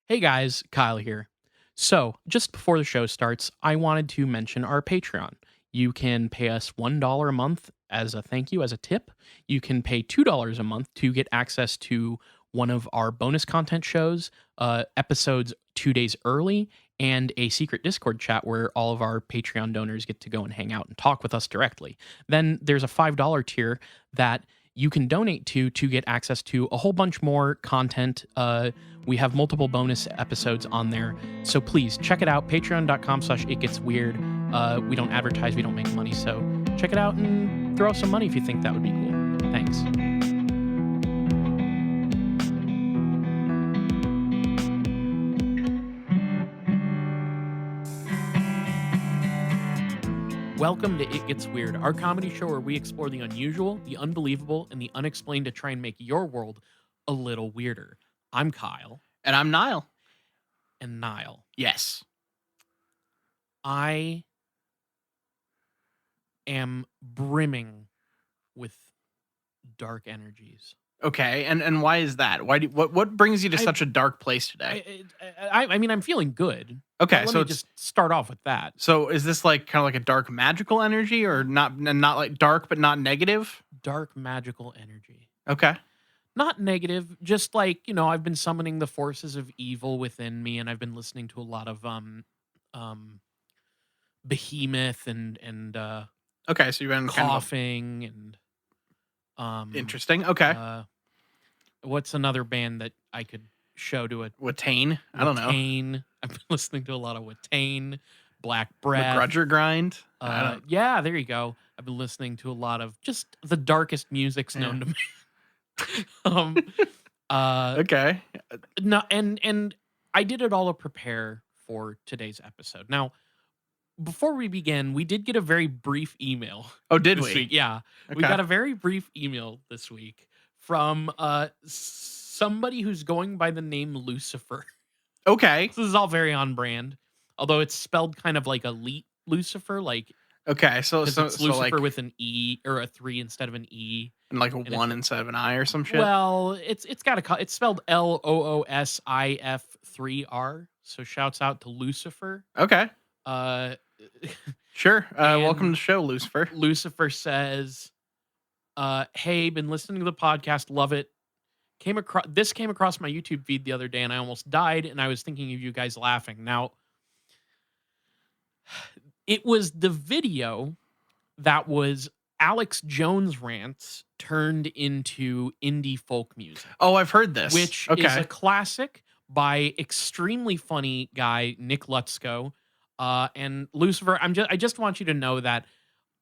Hey guys, Kyle here. So, just before the show starts, I wanted to mention our Patreon. You can pay us $1 a month as a thank you, as a tip. You can pay $2 a month to get access to one of our bonus content shows, episodes 2 days early, and a secret Discord chat where all of our Patreon donors get to go and hang out and talk with us directly. Then there's a $5 tier that you can donate to get access to a whole bunch more content. We have multiple bonus episodes on there. So please check it out. Patreon.com/itgetsweird. We don't advertise, we don't make money. So check it out and throw us some money if you think that would be cool. Thanks. Welcome to It Gets Weird, our comedy show where we explore the unusual, the unbelievable, and the unexplained to try and make your world a little weirder. I'm Kyle. And I'm Niall. And Niall, Yes. I am brimming with dark energies. Okay, and why is that? What brings you to such a dark place today? I mean, I'm feeling good. Okay, Let so me just start off with that. so is this like kind of like a dark magical energy, or not like dark but not negative? Dark magical energy. Okay. Not negative, just like, I've been summoning the forces of evil within me, and I've been listening to a lot of Behemoth and Okay, so you've been coughing and interesting. Okay. what's another band that I could show to it? Watain? I don't know. Watain. I've been listening to a lot of Watain, Black Breath. Begrudger grind? Yeah, there you go. I've been listening to a lot of just the darkest musics known to me. Okay. No, and I did it all to prepare for today's episode. Now, before we begin, we did get a very brief email. Oh, did this we? week. Yeah. Okay. We got a very brief email this week from somebody who's going by the name Lucifer. Okay. This is all very on brand, although it's spelled kind of like elite Lucifer, like Okay, so it's Lucifer like with an E or a 3 instead of an E. and like a 1 instead of an I or some shit. Well, it's spelled LOOSIF3R. So shouts out to Lucifer. Okay. Sure. Welcome to the show, Lucifer. Lucifer says, hey, been listening to the podcast, love it. Came across my YouTube feed the other day and I almost died, and I was thinking of you guys laughing. Now, it was the video that was Alex Jones rants turned into indie folk music. Oh, I've heard this. Which is a classic by extremely funny guy Nick Lutzko. And Lucifer, I just want you to know that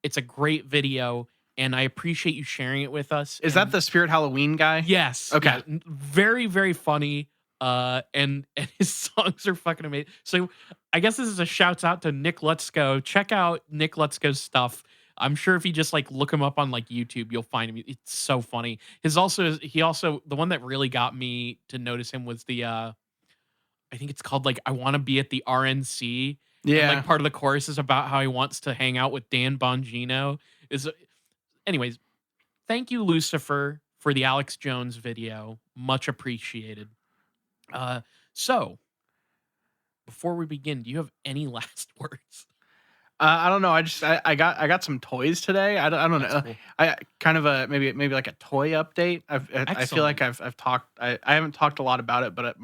it's a great video, and I appreciate you sharing it with us. Is that the Spirit Halloween guy? Yes. Okay. Yeah, very, very funny. And his songs are fucking amazing. So I guess this is a shout out to Nick Lutzko. Check out Nick Lutzko's stuff. I'm sure if you just like look him up on like YouTube, you'll find him. It's so funny. He also the one that really got me to notice him was the I think it's called like I Want to Be at the RNC. Yeah. And, like part of the chorus is about how he wants to hang out with Dan Bongino. Anyways, thank you, Lucifer, for the Alex Jones video. Much appreciated. So before we begin, do you have any last words? I don't know. I got some toys today. I don't know. Cool. I kind of maybe like a toy update. I feel like I've talked. I haven't talked a lot about it, but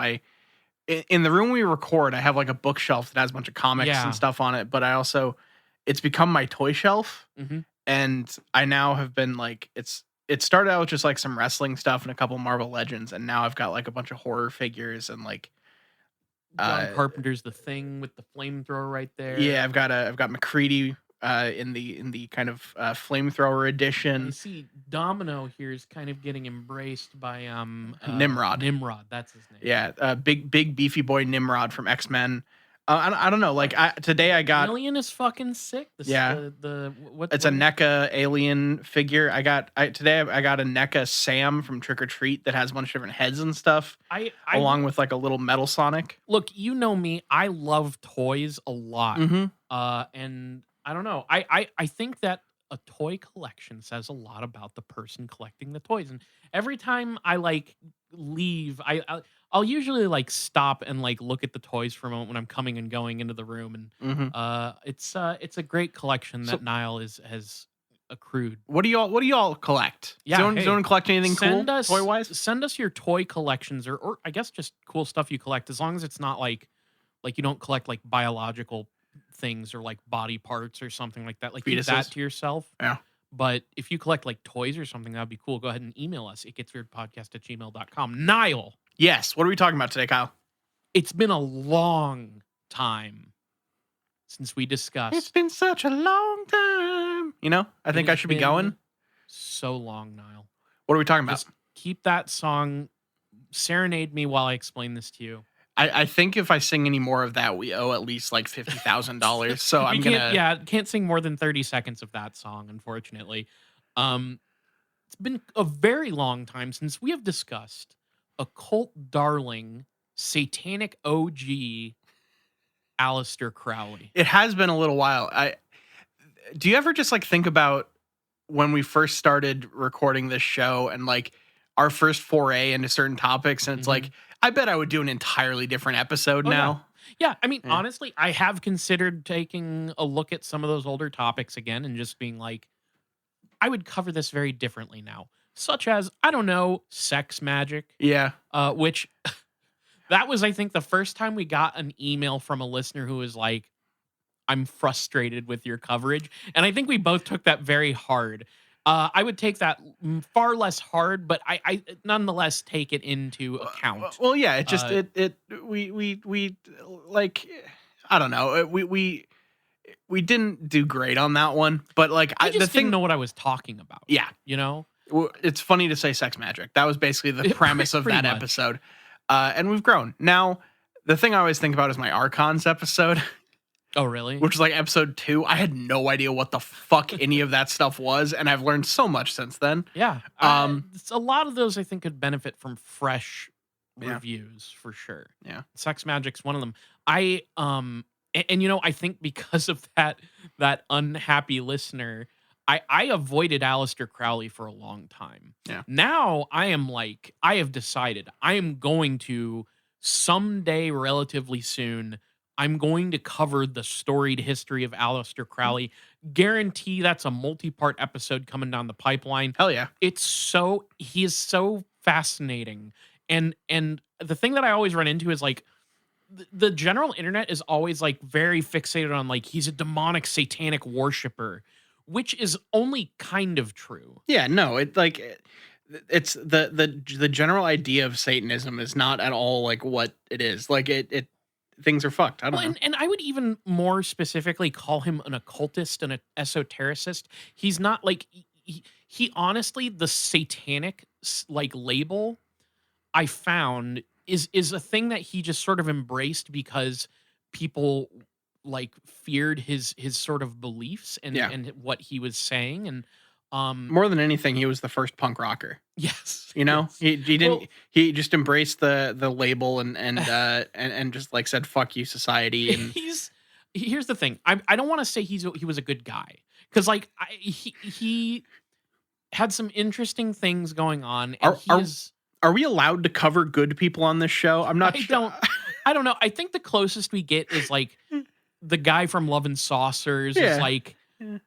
in the room we record, I have like a bookshelf that has a bunch of comics and stuff on it. But it's become my toy shelf, and I now have been like It started out with just like some wrestling stuff and a couple Marvel Legends, and now I've got like a bunch of horror figures and like John Carpenter's The Thing with the flamethrower right there. Yeah, I've got McCready in the kind of flamethrower edition. You see, Domino here is kind of getting embraced by Nimrod. Nimrod, that's his name. Yeah, big beefy boy Nimrod from X-Men. I don't know. Like today I got Alien is fucking sick. It's a NECA alien figure. Today I got a NECA Sam from Trick or Treat that has a bunch of different heads and stuff. Along with like a little Metal Sonic. Look, you know me. I love toys a lot. And I don't know. I think that a toy collection says a lot about the person collecting the toys. And every time I like leave, I'll usually like stop and like look at the toys for a moment when I'm coming and going into the room, and Mhm. it's a great collection So that Niall has accrued. what do y'all collect? Does Yeah, anyone hey, collect anything cool toy wise? send us your toy collections, or I guess just cool stuff you collect, as long as it's not like you don't collect like biological things or like body parts or something like that. Like keep that Fetuses? to yourself. Yeah. But if you collect like toys or something, that'd be cool. Go ahead and email us. itgetsweirdpodcast@gmail.com. Niall, Yes. What are we talking about today, Kyle? it's been a long time since we It's discussed. been such a long time. I think I should be going. So long, Niall. What are we talking about? Just keep that song. Serenade me while I explain this to you. I think if I sing any more of that, we owe at least like $50,000. So I'm gonna. Yeah, can't sing more than 30 seconds of that song, unfortunately. It's been a very long time since we have discussed occult darling, satanic OG Aleister Crowley. It has been a little while. Do you ever just like think about when we first started recording this show and like our first foray into certain topics, and it's like, I bet I would do an entirely different episode now. Yeah, I mean, honestly, I have considered taking a look at some of those older topics again and just being like, I would cover this very differently now. Such as, I don't know, sex magic. Yeah. Which that was, I think, the first time we got an email from a listener who was like, I'm frustrated with your coverage. And I think we both took that very hard. I would take that far less hard, but I nonetheless take it into account. Well, yeah, it just we like, I don't know, we didn't do great on that one, but like I just didn't know what I was talking about. Yeah, it's funny to say sex magic. That was basically the premise of that episode, and we've grown. Now, the thing I always think about is my Archons episode. Oh, really? Which is like episode 2. I had no idea what the fuck any of that stuff was, and I've learned so much since then. Yeah. A lot of those I think could benefit from fresh reviews for sure. Yeah. Sex Magic's one of them. I think because of that unhappy listener, I avoided Aleister Crowley for a long time. Yeah. Now I have decided I am going to someday relatively soon, I'm going to cover the storied history of Aleister Crowley. Guarantee that's a multi-part episode coming down the pipeline. Hell yeah. He is so fascinating. And the thing that I always run into is like the general internet is always like very fixated on like he's a demonic satanic worshiper, which is only kind of true. Yeah, no, it's the general idea of Satanism is not at all like what it is. Like it things are fucked. I don't know. And I would even more specifically call him an occultist and an esotericist. He's not like he honestly, the satanic like label I found is a thing that he just sort of embraced because people like feared his sort of beliefs and what he was saying. And more than anything, he was the first punk rocker. Yes. Yes. He didn't he just embraced the label and just like said fuck you society. And here's the thing. I don't want to say he was a good guy, cuz like he had some interesting things going on, and are we allowed to cover good people on this show? I'm not sure. I don't know. I think the closest we get is like the guy from Love and Saucers is like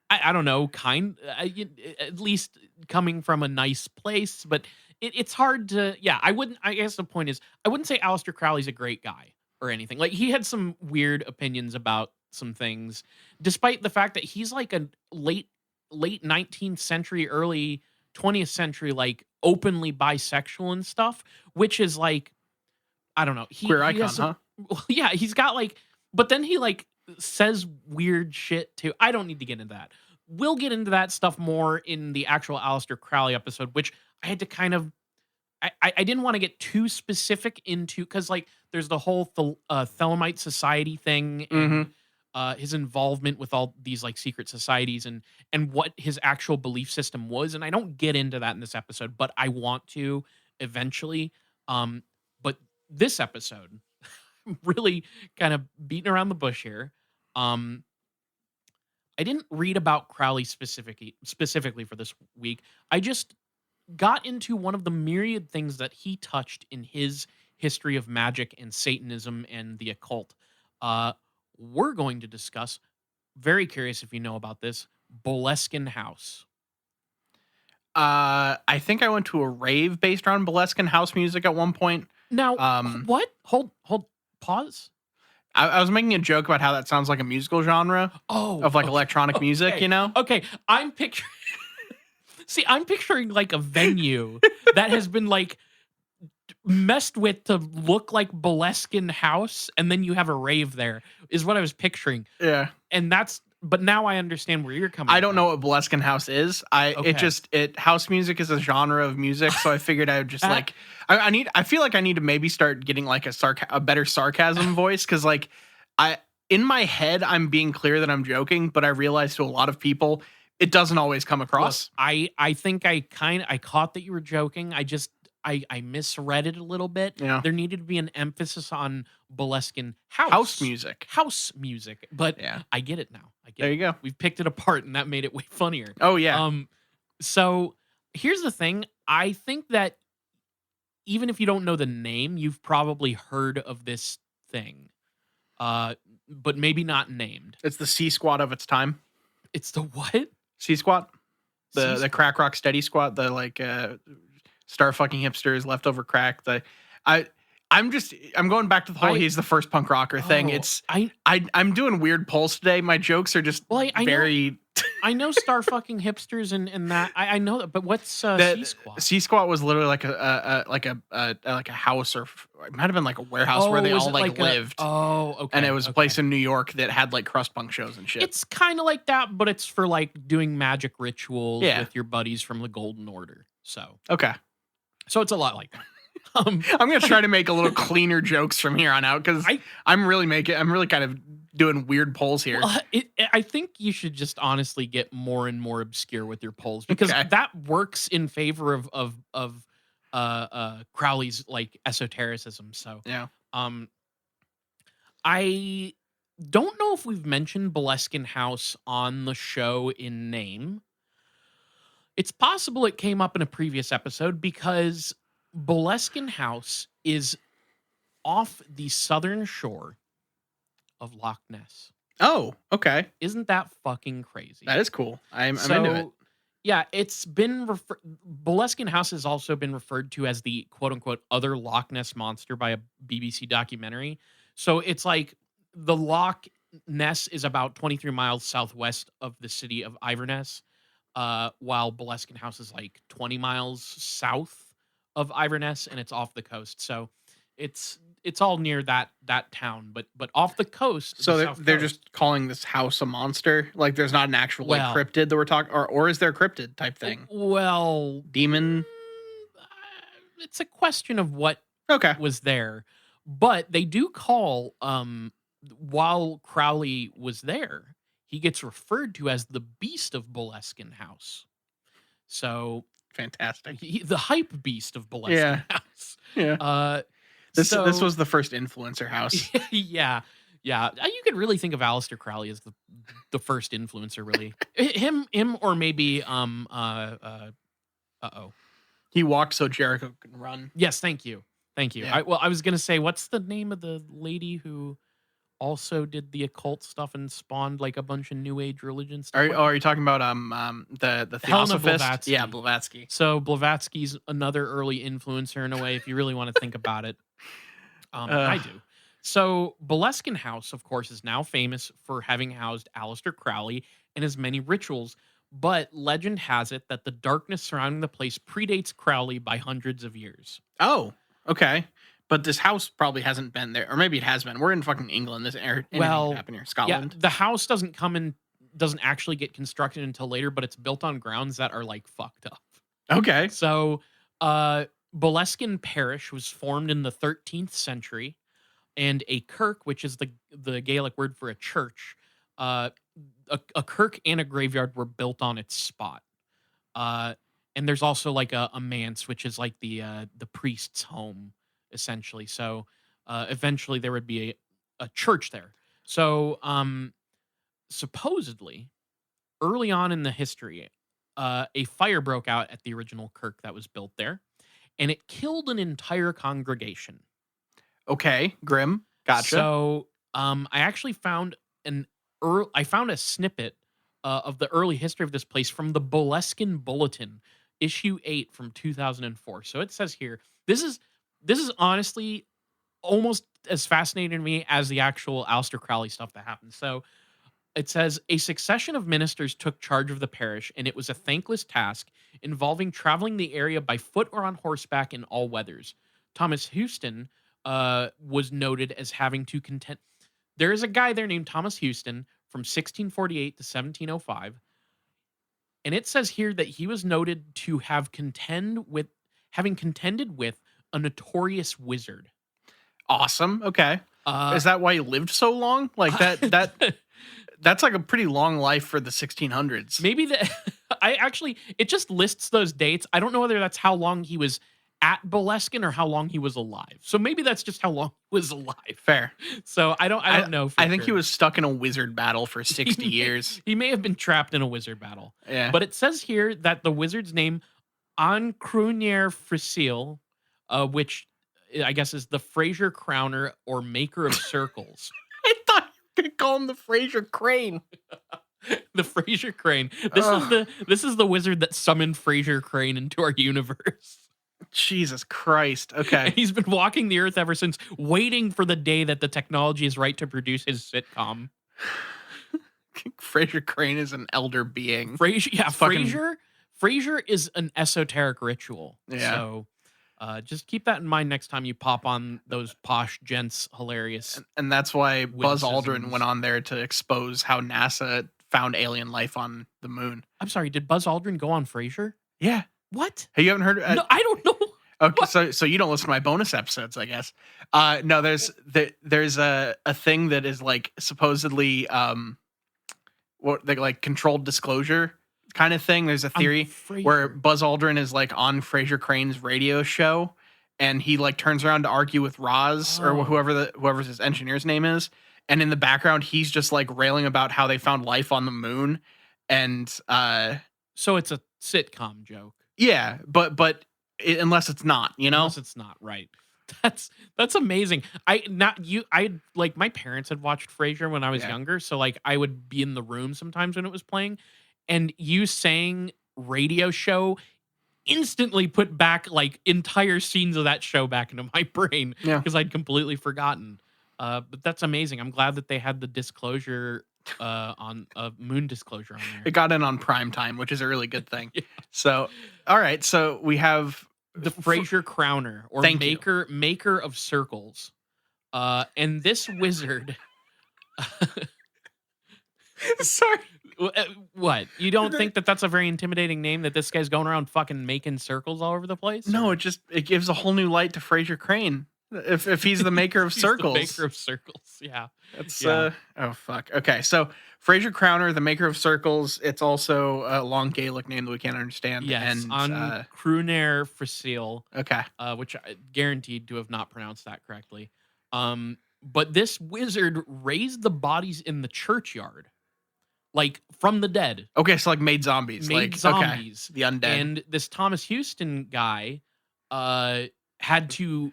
I don't know, at least coming from a nice place, but it's hard to, I guess the point is, I wouldn't say Aleister Crowley's a great guy or anything. Like, he had some weird opinions about some things, despite the fact that he's like a late 19th century, early 20th century, like openly bisexual and stuff, which is like, I don't know. Queer icon, huh? Yeah, he's got like, but then he like says weird shit too. I don't need to get into that. We'll get into that stuff more in the actual Aleister Crowley episode, which I had to kind of, I didn't want to get too specific into, because like there's the whole Thelemite Society thing and his involvement with all these like secret societies and what his actual belief system was. And I don't get into that in this episode, but I want to eventually. But this episode, really kind of beating around the bush here. I didn't read about Crowley specifically for this week. I just got into one of the myriad things that he touched in his history of magic and Satanism and the occult. We're going to discuss, very curious if you know about this, Boleskine House. I think I went to a rave based around Boleskine House music at one point. Now, what? Hold, pause. I was making a joke about how that sounds like a musical genre of like electronic music, you know? Okay, I'm picturing. See, I'm picturing like a venue that has been like messed with to look like Boleskine House, and then you have a rave there, is what I was picturing. Yeah. And but now I understand where you're coming from. I don't know what Boleskine House is. House music is a genre of music, so I figured I would just like, I feel like I need to maybe start getting like a better sarcasm voice, because like in my head, I'm being clear that I'm joking, but I realize to a lot of people, it doesn't always come across. Look, I think I caught that you were joking. I misread it a little bit. Yeah. There needed to be an emphasis on Boleskine House. House music. But yeah. I get it now. There you go. We've picked it apart, and that made it way funnier. Oh, yeah. So here's the thing. I think that even if you don't know the name, you've probably heard of this thing. But maybe not named. It's the C squat of its time. It's the what? C squat? The crack rock steady squat, the like star fucking hipsters, leftover crack. I'm going back to the whole he's the first punk rocker thing. I'm doing weird polls today. My jokes are just very I know star fucking hipsters and that I know that, but what's C squat? C squat was literally like a house, or it might have been like a warehouse where they all like lived. Okay. And it was a place in New York that had like crust punk shows and shit. It's kind of like that, but it's for like doing magic rituals with your buddies from the Golden Order. So okay. So it's a lot like that. I'm gonna try to make a little cleaner jokes from here on out, because I'm really kind of doing weird polls here. Well, I think you should just honestly get more and more obscure with your polls, because that works in favor of Crowley's like esotericism. So yeah. I don't know if we've mentioned Boleskine House on the show in name. It's possible it came up in a previous episode, because Boleskine House is off the southern shore of Loch Ness. Oh, okay. Isn't that fucking crazy? That is cool. I'm into it. Yeah, it's been Boleskine House has also been referred to as the quote unquote other Loch Ness monster by a BBC documentary. So it's like the Loch Ness is about 23 miles southwest of the city of Inverness, while Boleskine House is like 20 miles south of Inverness, and it's off the coast. So it's all near that town, but off the coast. So they're just calling this house a monster. Like there's not an actual like cryptid that we're talking, or is there a cryptid type thing? Well, demon. It's a question of what was there, but they do call while Crowley was there, he gets referred to as the Beast of Boleskine House. So fantastic. The hype beast of Boleskine House. Yeah. This was the first influencer house. Yeah. You could really think of Aleister Crowley as the first influencer, really. him, or maybe he walked so Jericho could run. Yes, thank you. Yeah. I was gonna say, what's the name of the lady who also did the occult stuff and spawned like a bunch of new age religion stuff? Are you talking about the theosophist? Blavatsky. Yeah, Blavatsky. So Blavatsky's another early influencer in a way, if you really want to think about it. I do. So Boleskine House, of course, is now famous for having housed Aleister Crowley and his many rituals, but legend has it that the darkness surrounding the place predates Crowley by hundreds of years. Oh, okay. But this house probably hasn't been there, or maybe it has been. We're in fucking England. This happened here, Scotland. Yeah, the house doesn't actually get constructed until later, but it's built on grounds that are like fucked up. Okay. So, Boleskine Parish was formed in the 13th century, and a kirk, which is the Gaelic word for a church, a kirk and a graveyard were built on its spot. And there's also like a manse, which is like the priest's home, essentially. So eventually there would be a church there. So supposedly, early on in the history, a fire broke out at the original kirk that was built there, and it killed an entire congregation. Okay, grim. Gotcha. So, I actually found I found a snippet of the early history of this place from the Boleskin Bulletin, issue 8 from 2004. So it says here, this is honestly almost as fascinating to me as the actual Aleister Crowley stuff that happened. So it says a succession of ministers took charge of the parish, and it was a thankless task involving traveling the area by foot or on horseback in all weathers. Thomas Houston was noted as having to contend. There is a guy there named Thomas Houston from 1648 to 1705, and it says here that he was noted to have having contended with a notorious wizard. Awesome. Okay. Is that why he lived so long? Like that's like a pretty long life for the 1600s. Maybe it just lists those dates. I don't know whether that's how long he was at Boleskin or how long he was alive. So maybe that's just how long he was alive. Fair. So I don't know. I think he was stuck in a wizard battle for 60 years. He may have been trapped in a wizard battle. Yeah. But it says here that the wizard's name, Ancrunier Frisil, which I guess is the Fraser Crowner or Maker of Circles. I thought you could call him the Fraser Crane. The Fraser Crane. This is the wizard that summoned Fraser Crane into our universe. Jesus Christ. Okay. He's been walking the earth ever since, waiting for the day that the technology is right to produce his sitcom. Fraser Crane is an elder being. Fraser is an esoteric ritual. Yeah. So just keep that in mind next time you pop on those posh gents hilarious. And that's why Buzz Aldrin went on there to expose how NASA found alien life on the moon. I'm sorry, did Buzz Aldrin go on Frasier? Yeah. What? Hey, you haven't heard? No, I don't know. Okay, so you don't listen to my bonus episodes, I guess. No, there's a thing that is like supposedly what they like controlled disclosure kind of thing. There's a theory where Buzz Aldrin is like on Fraser Crane's radio show, and he like turns around to argue with Roz or whoever's his engineer's name is, and in the background he's just like railing about how they found life on the moon, and so it's a sitcom joke. Yeah, but unless it's not, unless it's not, right? That's amazing. I like my parents had watched Frasier when I was younger, so like I would be in the room sometimes when it was playing, and you saying radio show instantly put back like entire scenes of that show back into my brain because I'd completely forgotten. But that's amazing. I'm glad that they had the disclosure on moon disclosure on there. It got in on prime time, which is a really good thing. So, all right. So we have the Fraser Crowner or maker of circles. And this wizard. Sorry. What? You don't think that that's a very intimidating name that this guy's going around fucking making circles all over the place? No, it gives a whole new light to Fraser Crane. If he's the maker of circles. The maker of circles, yeah. That's oh fuck. Okay, so Fraser Crowner, the maker of circles. It's also a long Gaelic name that we can't understand. Yes, and on Crunair Frasil. Okay. Which I guaranteed to have not pronounced that correctly. But this wizard raised the bodies in the churchyard. Like from the dead. Okay, so like made zombies. Okay, the undead. And this Thomas Houston guy had to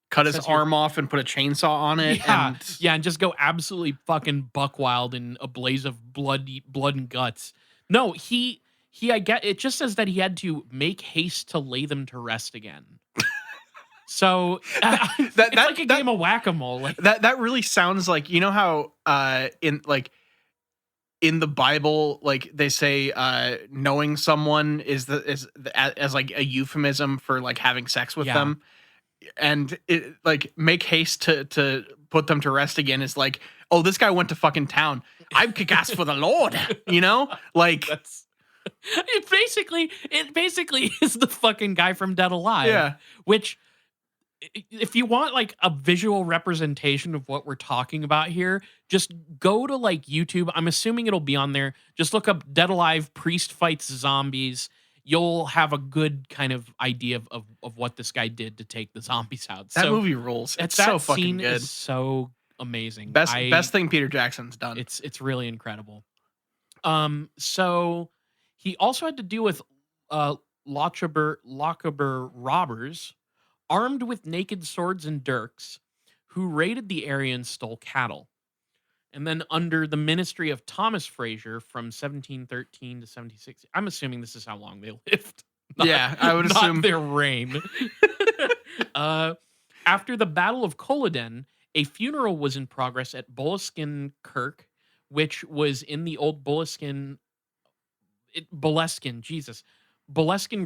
cut his arm off and put a chainsaw on it. And just go absolutely fucking buck wild in a blaze of blood and guts. No, I get it. Just says that he had to make haste to lay them to rest again. So it's like a game of whack-a-mole. Like that really sounds like, you know how in the Bible, like they say, knowing someone is as like a euphemism for like having sex with them. And it like make haste to put them to rest again is like, oh, this guy went to fucking town. I'm kick ass for the Lord, like it basically is the fucking guy from Dead Alive. Yeah. Which, if you want like a visual representation of what we're talking about here, just go to like YouTube. I'm assuming it'll be on there. Just look up Dead Alive priest fights zombies. You'll have a good kind of idea of what this guy did to take the zombies out. That movie rules. It's so fucking good. Is so amazing. Best thing Peter Jackson's done. It's really incredible. So he also had to deal with Lochaber robbers armed with naked swords and dirks who raided the area and stole cattle. And then under the ministry of Thomas Fraser from 1713 to 1760, I'm assuming this is how long they lived. I would assume their reign. After the Battle of Culloden, a funeral was in progress at Boleskine Kirk, which was in the old Boleskin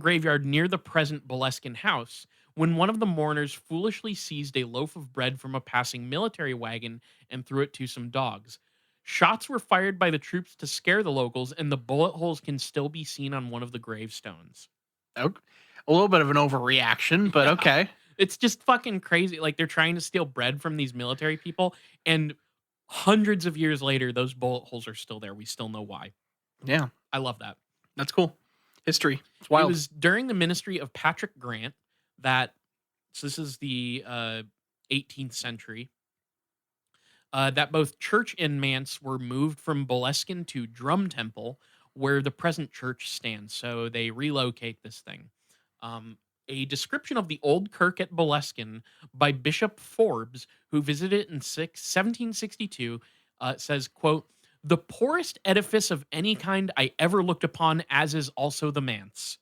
graveyard near the present Boleskine House, when one of the mourners foolishly seized a loaf of bread from a passing military wagon and threw it to some dogs. Shots were fired by the troops to scare the locals, and the bullet holes can still be seen on one of the gravestones. A little bit of an overreaction, but okay. It's just fucking crazy. Like, they're trying to steal bread from these military people, and hundreds of years later, those bullet holes are still there. We still know why. Yeah. I love that. That's cool. History. It's wild. It was during the ministry of Patrick Grant that, so this is the 18th century, that both church and manse were moved from Boleskin to Drum Temple, where the present church stands. So they relocate this thing. A description of the old kirk at Boleskin by Bishop Forbes, who visited it in 1762, says, quote, "The poorest edifice of any kind I ever looked upon, as is also the manse.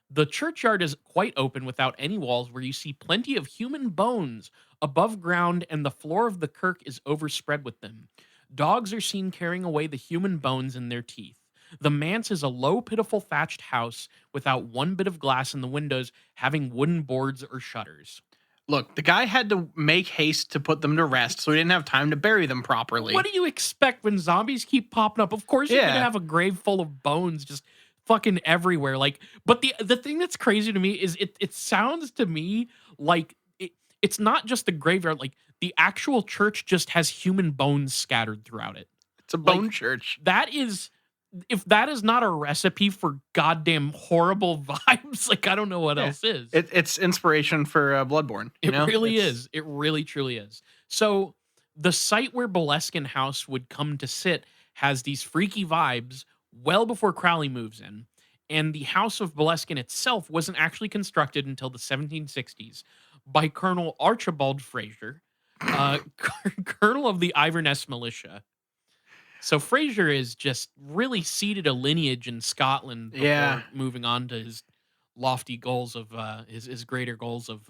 The churchyard is quite open without any walls, where you see plenty of human bones above ground, and the floor of the kirk is overspread with them. Dogs are seen carrying away the human bones in their teeth. The manse is a low, pitiful thatched house without one bit of glass in the windows, having wooden boards or shutters." Look, the guy had to make haste to put them to rest, so he didn't have time to bury them properly. What do you expect when zombies keep popping up? Of course you're gonna have a grave full of bones just fucking everywhere. Like, but the thing that's crazy to me is it sounds to me like it's not just the graveyard. Like, the actual church just has human bones scattered throughout it. It's a bone church. That is, if that is not a recipe for goddamn horrible vibes, like, I don't know what else is. It's inspiration for Bloodborne. It really is. It really, truly is. So the site where Boleskine House would come to sit has these freaky vibes well before Crowley moves in. And the House of Boleskine itself wasn't actually constructed until the 1760s by Colonel Archibald Fraser, colonel of the Iverness militia. So Fraser is just really seeded a lineage in Scotland before moving on to his lofty goals of his greater goals of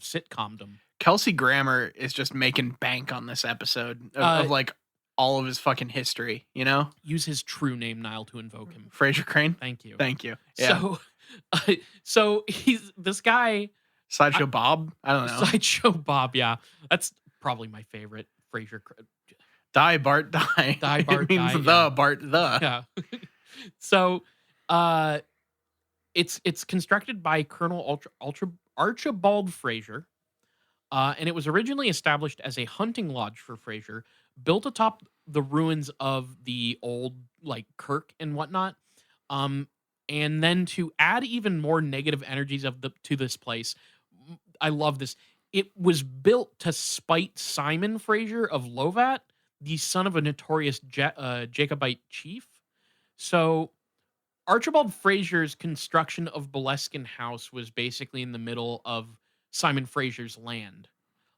sitcomdom. Kelsey Grammer is just making bank on this episode of like all of his fucking history, you know? Use his true name, Niall, to invoke him. Fraser Crane? Thank you. Thank you. Yeah. So he's this guy. Sideshow Bob? I don't know. Sideshow Bob, yeah. That's probably my favorite Fraser. Die, Bart, die. Die, Bart, it means die. the, Bart, the. Yeah. So it's constructed by Colonel Archibald Fraser. And it was originally established as a hunting lodge for Fraser, built atop the ruins of the old like kirk and whatnot. And then to add even more negative energies to this place, I love this. It was built to spite Simon Fraser of Lovat, the son of a notorious Jacobite chief. So Archibald Fraser's construction of Boleskine House was basically in the middle of Simon Fraser's land.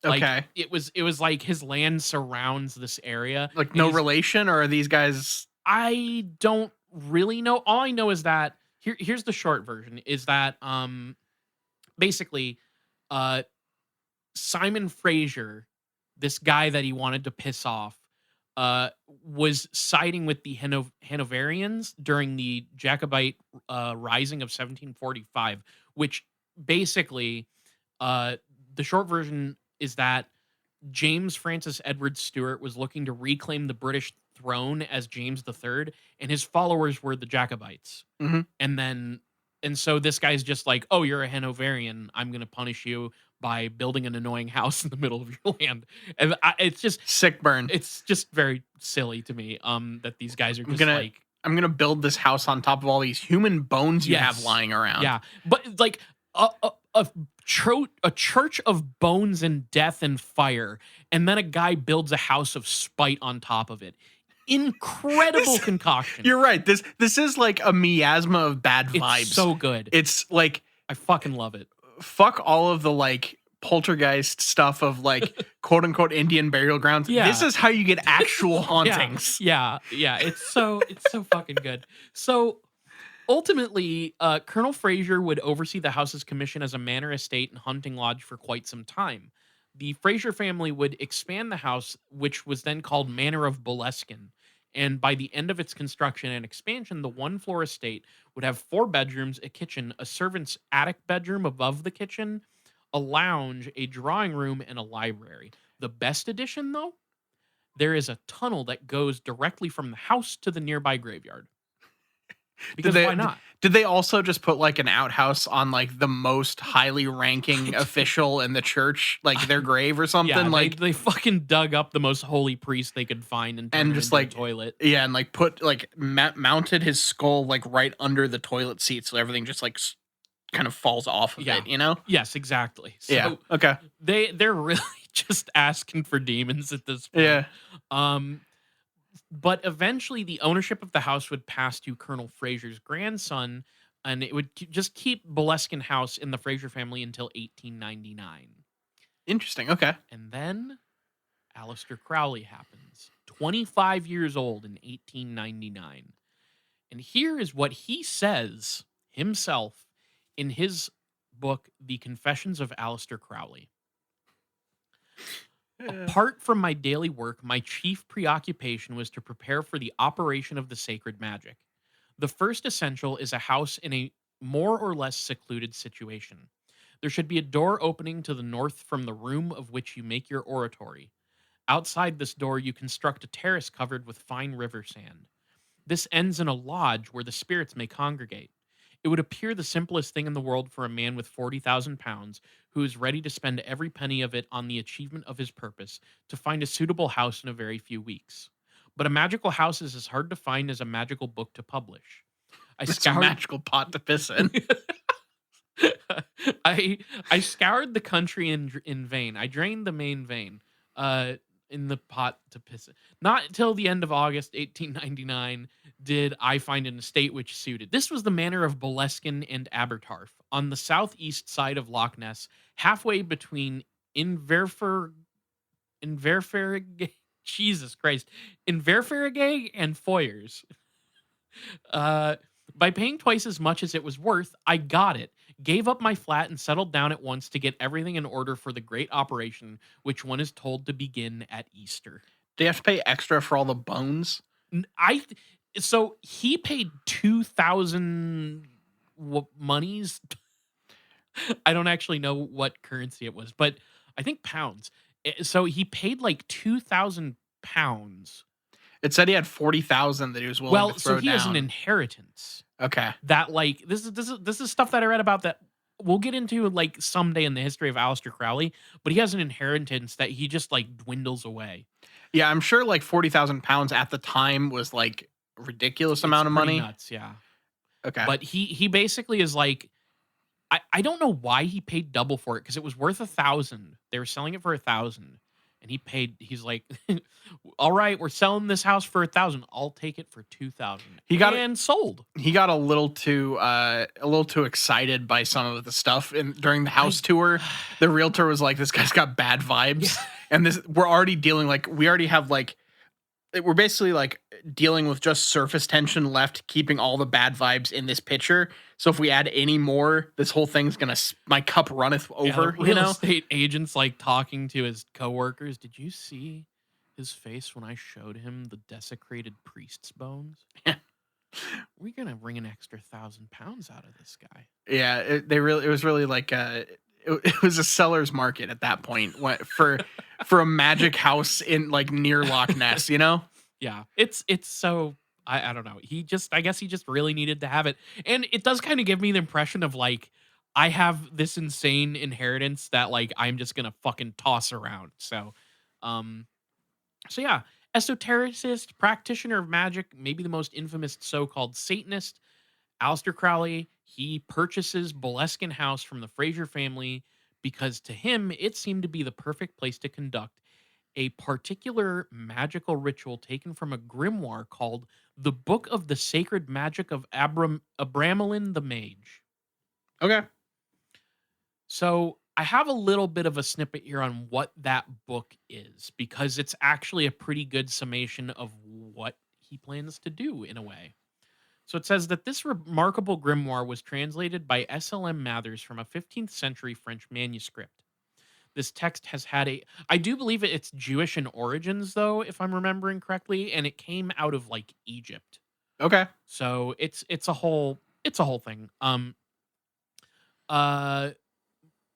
Like, okay. It was like his land surrounds this area. Like, no relation, or are these guys? I don't really know. All I know is that here's the short version is that basically Simon Fraser, this guy that he wanted to piss off, was siding with the Hanoverians during the Jacobite Rising of 1745, which basically the short version is that James Francis Edward Stuart was looking to reclaim the British throne as James III, and his followers were the Jacobites. Mm-hmm. And so this guy's just like, oh, you're a Hanoverian. I'm going to punish you by building an annoying house in the middle of your land. And it's just sick burn. It's just very silly to me that these guys are just I'm going to build this house on top of all these human bones you have lying around. Yeah. But like a church of bones and death and fire, and then a guy builds a house of spite on top of it. Incredible concoction. You're right. This is like a miasma of bad vibes. It's so good. It's like, I fucking love it. Fuck all of the like poltergeist stuff of like quote unquote Indian burial grounds. Yeah. This is how you get actual hauntings. Yeah. It's so fucking good. So ultimately, Colonel Fraser would oversee the house's commission as a manor estate and hunting lodge for quite some time. The Fraser family would expand the house, which was then called Manor of Boleskin. And by the end of its construction and expansion, the one-floor estate would have 4 bedrooms, a kitchen, a servant's attic bedroom above the kitchen, a lounge, a drawing room, and a library. The best addition, though, there is a tunnel that goes directly from the house to the nearby graveyard. Because why not? Did they also just put like an outhouse on like the most highly ranking official in the church, like their grave or something? Yeah, like they fucking dug up the most holy priest they could find and just like a toilet. Yeah, and like put like mounted his skull like right under the toilet seat, so everything just like kind of falls off of it. You know? Yes, exactly. So yeah. Okay. They're really just asking for demons at this point. Yeah. But eventually, the ownership of the house would pass to Colonel Fraser's grandson, and it would just keep Boleskine House in the Fraser family until 1899. Interesting. Okay. And then Aleister Crowley happens, 25 years old in 1899. And here is what he says himself in his book, The Confessions of Aleister Crowley. Apart from my daily work, my chief preoccupation was to prepare for the operation of the sacred magic. The first essential is a house in a more or less secluded situation. There should be a door opening to the north from the room of which you make your oratory. Outside this door, you construct a terrace covered with fine river sand. This ends in a lodge where the spirits may congregate. It would appear the simplest thing in the world for a man with 40,000 pounds who is ready to spend every penny of it on the achievement of his purpose to find a suitable house in a very few weeks. But a magical house is as hard to find as a magical book to publish. It's a magical pot to piss in. I scoured the country in vain. I drained the main vein in the pot to piss in. Not till the end of August 1899 did I find an estate which suited. This was the manor of Boleskin and Abertarf on the southeast side of Loch Ness, halfway between Inverfergay, Jesus Christ, Inverfergay and Foyers. By paying twice as much as it was worth, I got it, gave up my flat, and settled down at once to get everything in order for the great operation, which one is told to begin at Easter. Do you have to pay extra for all the bones? So he paid 2,000 monies. I don't actually know what currency it was, but I think pounds. So he paid like 2,000 pounds. It said he had 40,000 that he was willing to throw down. So he has an inheritance. Okay. That like this is stuff that I read about that we'll get into like someday in the history of Aleister Crowley, but he has an inheritance that he just like dwindles away. Yeah, I'm sure like 40,000 pounds at the time was like ridiculous amount of money. Nuts, yeah. Okay. But he basically is like, I don't know why he paid double for it because it was worth 1,000. They were selling it for 1,000, and he's like, all right, we're selling this house for 1,000. I'll take it for 2,000. He got it sold. He got a little too excited by some of the stuff during the house tour. The realtor was like, this guy's got bad vibes. Yeah. And we're already basically like dealing with just surface tension left, keeping all the bad vibes in this picture. So if we add any more, this whole thing's my cup runneth over. Yeah, real estate agents like talking to his coworkers. Did you see his face when I showed him the desecrated priest's bones? Yeah. We're gonna bring an extra 1,000 pounds out of this guy. Yeah, it was really like it was a seller's market at that point for a magic house in like near Loch Ness, you know? Yeah, it's so I don't know. I guess he just really needed to have it, and it does kind of give me the impression of like I have this insane inheritance that like I'm just gonna fucking toss around. So yeah, esotericist, practitioner of magic, maybe the most infamous so-called Satanist, Aleister Crowley. He purchases Boleskine House from the Fraser family because to him it seemed to be the perfect place to conduct a particular magical ritual taken from a grimoire called the Book of the Sacred Magic of Abramelin the Mage. Okay. So I have a little bit of a snippet here on what that book is, because it's actually a pretty good summation of what he plans to do in a way. So it says that this remarkable grimoire was translated by S.L.M. Mathers from a 15th century French manuscript. This text has had I do believe it's Jewish in origins, though, if I'm remembering correctly, and it came out of like Egypt. Okay. So it's a whole thing. Uh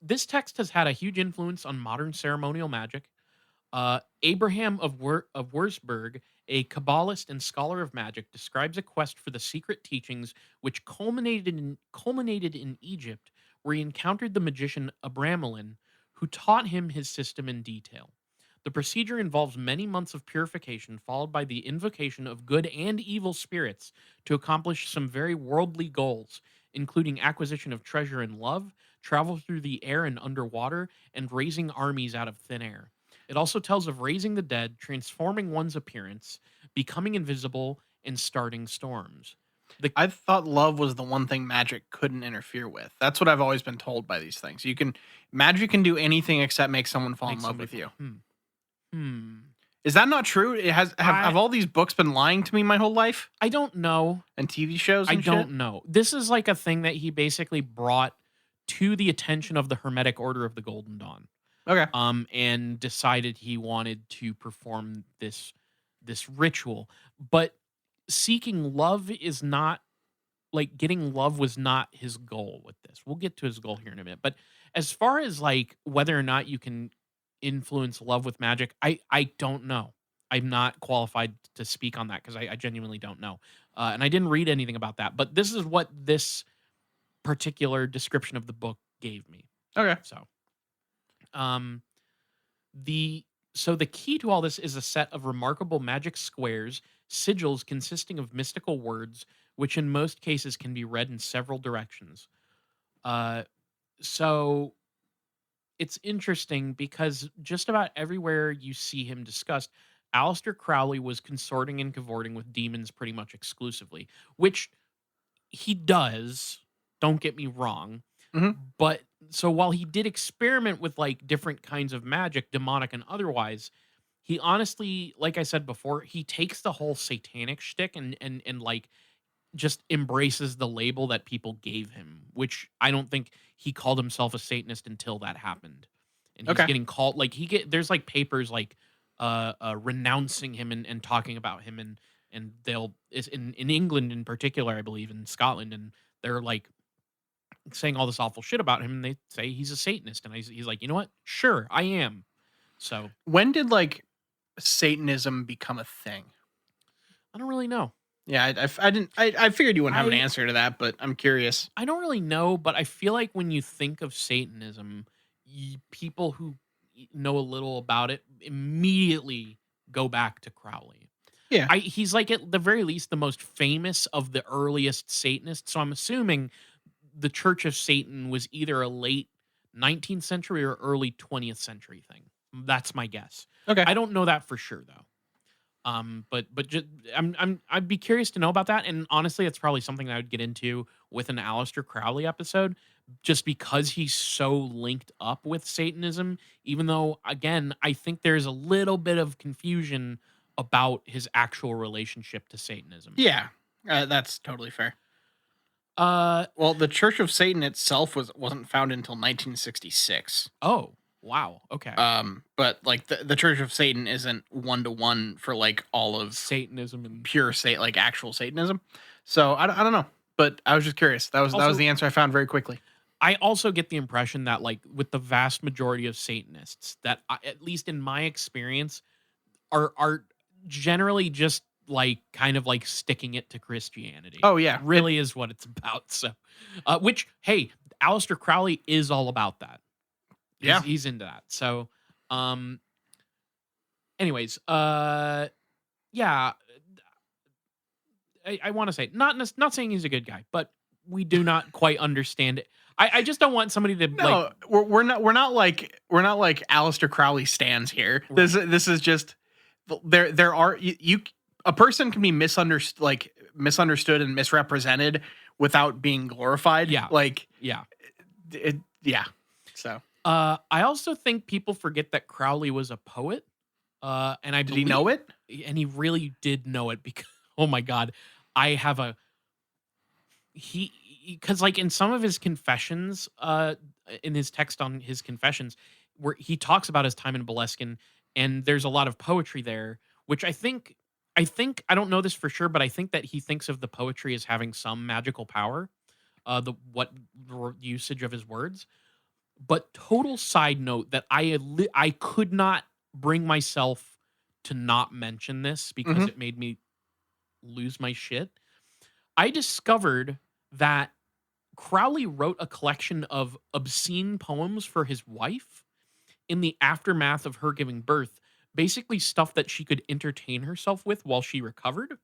this text has had a huge influence on modern ceremonial magic. Abraham of Wurzburg, a Kabbalist and scholar of magic, describes a quest for the secret teachings which culminated in Egypt, where he encountered the magician Abramelin, who taught him his system in detail. The procedure involves many months of purification, followed by the invocation of good and evil spirits to accomplish some very worldly goals, including acquisition of treasure and love, travel through the air and underwater, and raising armies out of thin air. It also tells of raising the dead, transforming one's appearance, becoming invisible, and starting storms. I thought love was the one thing magic couldn't interfere with. That's what I've always been told by these things. Magic can do anything except make someone fall in love with you. Is that not true? Have all these books been lying to me my whole life? I don't know. And TV shows and I don't know. This is like a thing that he basically brought to the attention of the Hermetic Order of the Golden Dawn. Okay. And decided he wanted to perform this ritual. But seeking love is not, like, getting love was not his goal with this. We'll get to his goal here in a minute. But as far as like whether or not you can influence love with magic, I don't know. I'm not qualified to speak on that because I genuinely don't know. And I didn't read anything about that. But this is what this particular description of the book gave me. Okay. So, the key to all this is a set of remarkable magic squares, sigils consisting of mystical words, which in most cases can be read in several directions. So it's interesting because just about everywhere you see him discussed, Aleister Crowley was consorting and cavorting with demons pretty much exclusively, which he does. Don't get me wrong. Mm-hmm. But so while he did experiment with like different kinds of magic, demonic and otherwise, he honestly, like I said before, he takes the whole satanic shtick and like just embraces the label that people gave him, which I don't think he called himself a Satanist until that happened. And he's getting called like there's like papers like renouncing him and talking about him and they'll is in England in particular, I believe, in Scotland, and they're like saying all this awful shit about him, and they say he's a Satanist, and he's like, you know what? Sure, I am. So when did like Satanism become a thing? I don't really know. Yeah, I figured you wouldn't have an answer to that, but I'm curious. I don't really know, but I feel like when you think of Satanism, people who know a little about it immediately go back to Crowley. Yeah. He's like at the very least the most famous of the earliest Satanists, so I'm assuming the Church of Satan was either a late 19th century or early 20th century thing. That's my guess. Okay. I don't know that for sure though. But just, I'd be curious to know about that. And honestly, it's probably something that I would get into with an Aleister Crowley episode, just because he's so linked up with Satanism. Even though, again, I think there's a little bit of confusion about his actual relationship to Satanism. Yeah, that's totally fair. Well, the Church of Satan itself wasn't founded until 1966. Oh, wow. Okay. But like the Church of Satan isn't 1-to-1 for like all of Satanism and pure like actual Satanism. So I don't know, but I was just curious. That was the answer I found very quickly. I also get the impression that like with the vast majority of Satanists, that at least in my experience, are generally just like kind of like sticking it to Christianity. Oh yeah, really is what it's about. So, which hey, Aleister Crowley is all about that. He's into that. So, anyways, yeah, I want to say not saying he's a good guy, but we do not quite understand it. I just don't want somebody to like. We're not like Aleister Crowley stands here. Right. This is just there are a person can be misunderstood and misrepresented without being glorified. Yeah. Like yeah. Yeah. So I also think people forget that Crowley was a poet. And I Did he know it? And he really did know it because oh my god, I have a he because like in some of his confessions, in his text on his confessions, where he talks about his time in Boleskin, and there's a lot of poetry there, which I think I don't know this for sure, but I think that he thinks of the poetry as having some magical power. The usage of his words. But total side note that I could not bring myself to not mention this because Mhm. it made me lose my shit. I discovered that Crowley wrote a collection of obscene poems for his wife in the aftermath of her giving birth, basically stuff that she could entertain herself with while she recovered.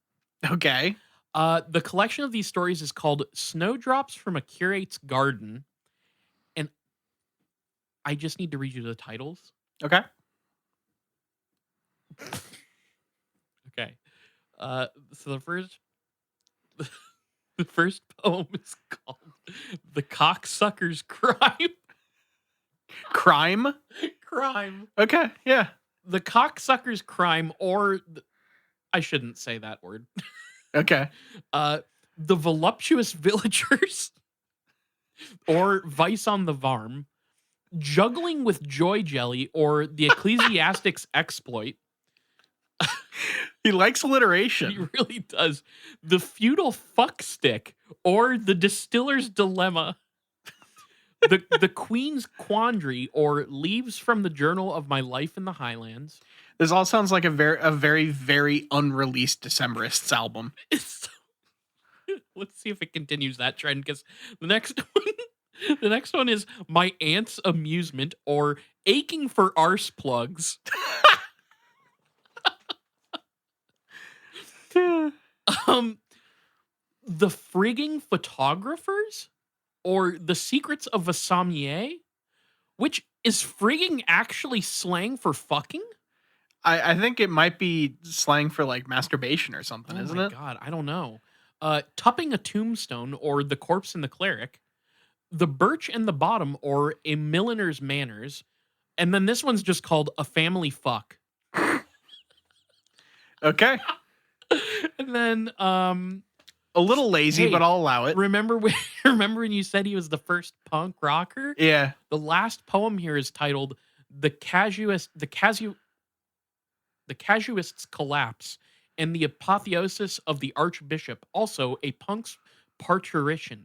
Okay. The collection of these stories is called Snowdrops from a Curate's Garden, and I just need to read you the titles. Okay. Okay. So the first poem is called "The Cocksucker's Crime." Crime? Crime. Okay, yeah. The cocksucker's crime, I shouldn't say that word. Okay. The voluptuous villagers, or vice on the varm, juggling with joy jelly, or the ecclesiastic's exploit. He likes alliteration. He really does. The feudal fuckstick, or the distiller's dilemma. The Queen's Quandary, or Leaves from the Journal of My Life in the Highlands. This all sounds like a very, very unreleased Decemberists album. Let's see if it continues that trend, because the next one is My Aunt's Amusement, or Aching for Arse Plugs. The Frigging Photographers, or The Secrets of a Sommelier, which is frigging actually slang for fucking? I think it might be slang for like masturbation or something, isn't it? Oh my god, I don't know. Tupping a Tombstone, or The Corpse and the Cleric. The Birch and the Bottom, or A Milliner's Manners. And then this one's just called A Family Fuck. Okay. And then a little lazy, hey, but I'll allow it. remember when you said he was the first punk rocker? Yeah. The last poem here is titled The Casuist's Collapse and the Apotheosis of the Archbishop, also a punk's parturition.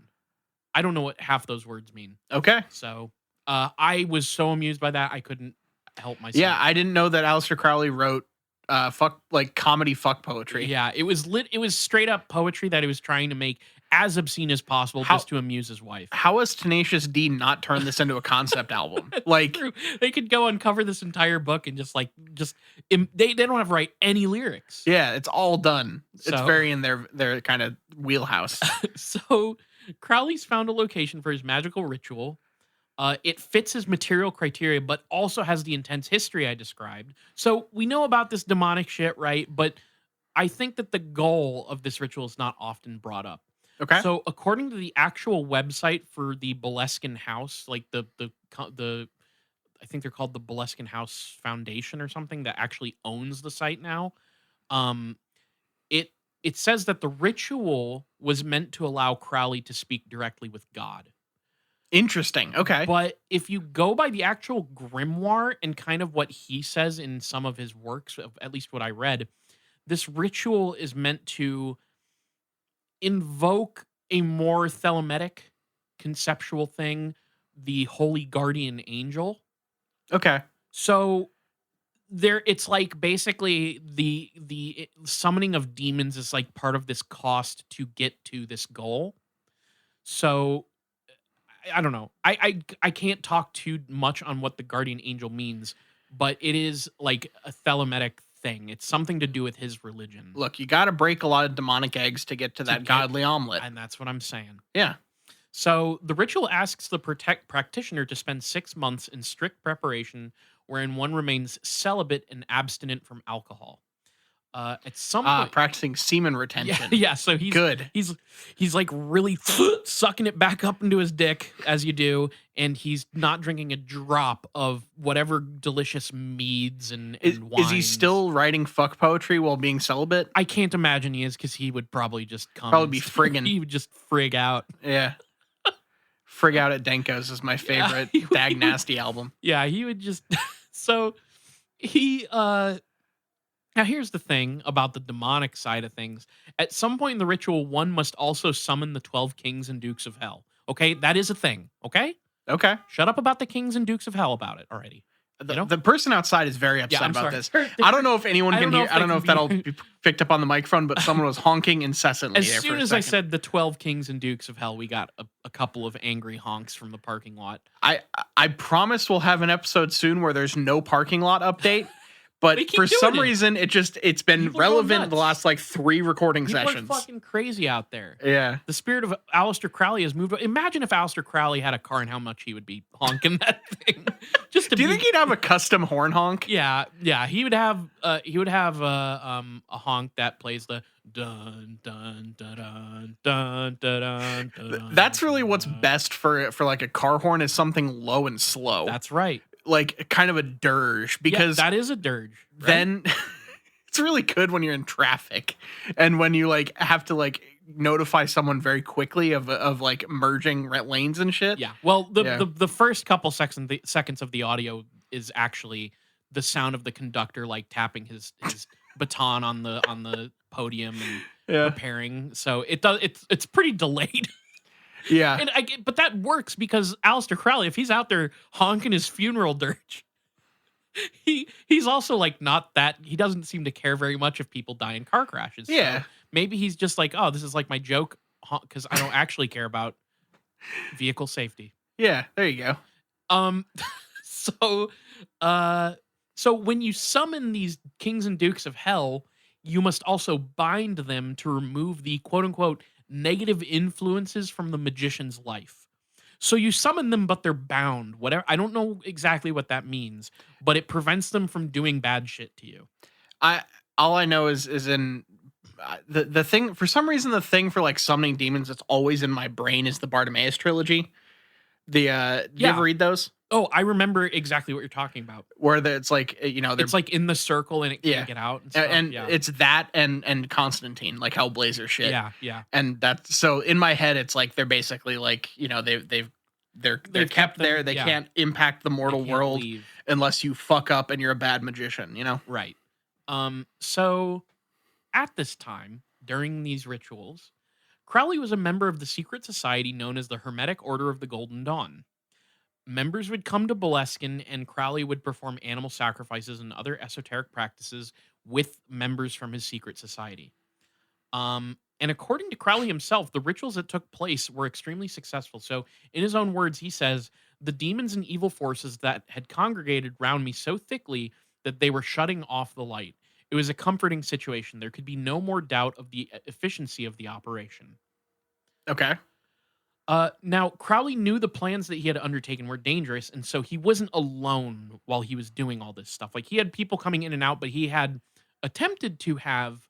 I don't know what half those words mean. Okay. So I was so amused by that I couldn't help myself. Yeah, I didn't know that Aleister Crowley wrote comedy fuck poetry. Yeah, it was straight up poetry that he was trying to make as obscene as possible just to amuse his wife. How has Tenacious D not turned this into a concept album? Like they could go uncover this entire book and they don't have to write any lyrics. Yeah, it's all done. It's very in their kind of wheelhouse. So Crowley's found a location for his magical ritual. It fits his material criteria, but also has the intense history I described. So we know about this demonic shit, right? But I think that the goal of this ritual is not often brought up. Okay. So according to the actual website for the Boleskine House, like the I think they're called the Boleskine House Foundation or something that actually owns the site now. It says that the ritual was meant to allow Crowley to speak directly with God. Interesting. Okay. But if you go by the actual grimoire and kind of what he says in some of his works, at least what I read, this ritual is meant to invoke a more thelemetic conceptual thing, the holy guardian angel. Okay. So it's like basically the summoning of demons is like part of this cost to get to this goal. So I don't know. I can't talk too much on what the guardian angel means, but it is like a thelemetic thing. It's something to do with his religion. Look, you got to break a lot of demonic eggs to get to that godly omelet. And that's what I'm saying. Yeah. So the ritual asks the practitioner to spend 6 months in strict preparation, wherein one remains celibate and abstinent from alcohol. At some point, practicing semen retention. Yeah. So he's good. He's like really sucking it back up into his dick as you do, and he's not drinking a drop of whatever delicious meads and wines. Is he still writing fuck poetry while being celibate? I can't imagine he is, because he would probably just come. Probably be friggin'. He would just frig out. Yeah. Frig Out at Denko's is my favorite Dag Nasty album. Yeah, he would just so he now here's the thing about the demonic side of things. At some point in the ritual, one must also summon the 12 kings and dukes of hell. Okay? That is a thing, okay? Okay. Shut up about the kings and dukes of hell about it already. The person outside is very upset about this. I don't know if anyone can hear. I don't know if that'll be picked up on the microphone, but someone was honking incessantly. As soon as I said the 12 kings and dukes of hell, we got a couple of angry honks from the parking lot. I promise we'll have an episode soon where there's no parking lot update. But for some reason, it's been people relevant the last like 3 recording sessions. People are fucking crazy out there. Yeah. The spirit of Aleister Crowley has moved. Imagine if Aleister Crowley had a car and how much he would be honking that thing. Do you think he'd have a custom horn honk? Yeah. He would have a honk that plays the dun dun dun dun dun dun dun. That's really what's best for like a car horn, is something low and slow. That's right. Like kind of a dirge, because that is a dirge. Right? Then it's really good when you're in traffic and when you like have to like notify someone very quickly of like merging lanes and shit. Yeah. Well, the first couple seconds of the audio is actually the sound of the conductor like tapping his baton on the podium and preparing. So it's pretty delayed. Yeah. But that works because Aleister Crowley, if he's out there honking his funeral dirge, he's also like not that, he doesn't seem to care very much if people die in car crashes. Yeah. So maybe he's just like, oh, this is like my joke, because I don't actually care about vehicle safety. Yeah, there you go. So when you summon these kings and dukes of hell, you must also bind them to remove the quote unquote negative influences from the magician's life. So you summon them, but they're bound. Whatever. I don't know exactly what that means, but it prevents them from doing bad shit to you. All I know is in the thing, for some reason, the thing for like summoning demons that's always in my brain is the Bartimaeus trilogy. Do you ever read those? Oh, I remember exactly what you're talking about. Where it's like, it's like in the circle and it can't get out. And it's that and Constantine, like Hellblazer shit. Yeah. And that's, so in my head, it's like they're basically like, they're kept there. They can't impact the mortal world unless you fuck up and you're a bad magician, Right. So at this time, during these rituals, Crowley was a member of the secret society known as the Hermetic Order of the Golden Dawn. Members would come to Boleskin, and Crowley would perform animal sacrifices and other esoteric practices with members from his secret society. And according to Crowley himself, the rituals that took place were extremely successful. So in his own words, he says, "The demons and evil forces that had congregated round me so thickly that they were shutting off the light. It was a comforting situation. There could be no more doubt of the efficiency of the operation." Okay. Now, Crowley knew the plans that he had undertaken were dangerous, and so he wasn't alone while he was doing all this stuff. Like, he had people coming in and out, but he had attempted to have,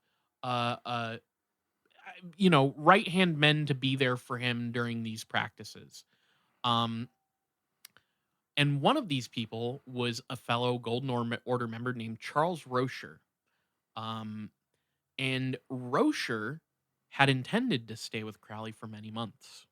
right-hand men to be there for him during these practices. And one of these people was a fellow Golden Order member named Charles Rocher. And Rocher had intended to stay with Crowley for many months.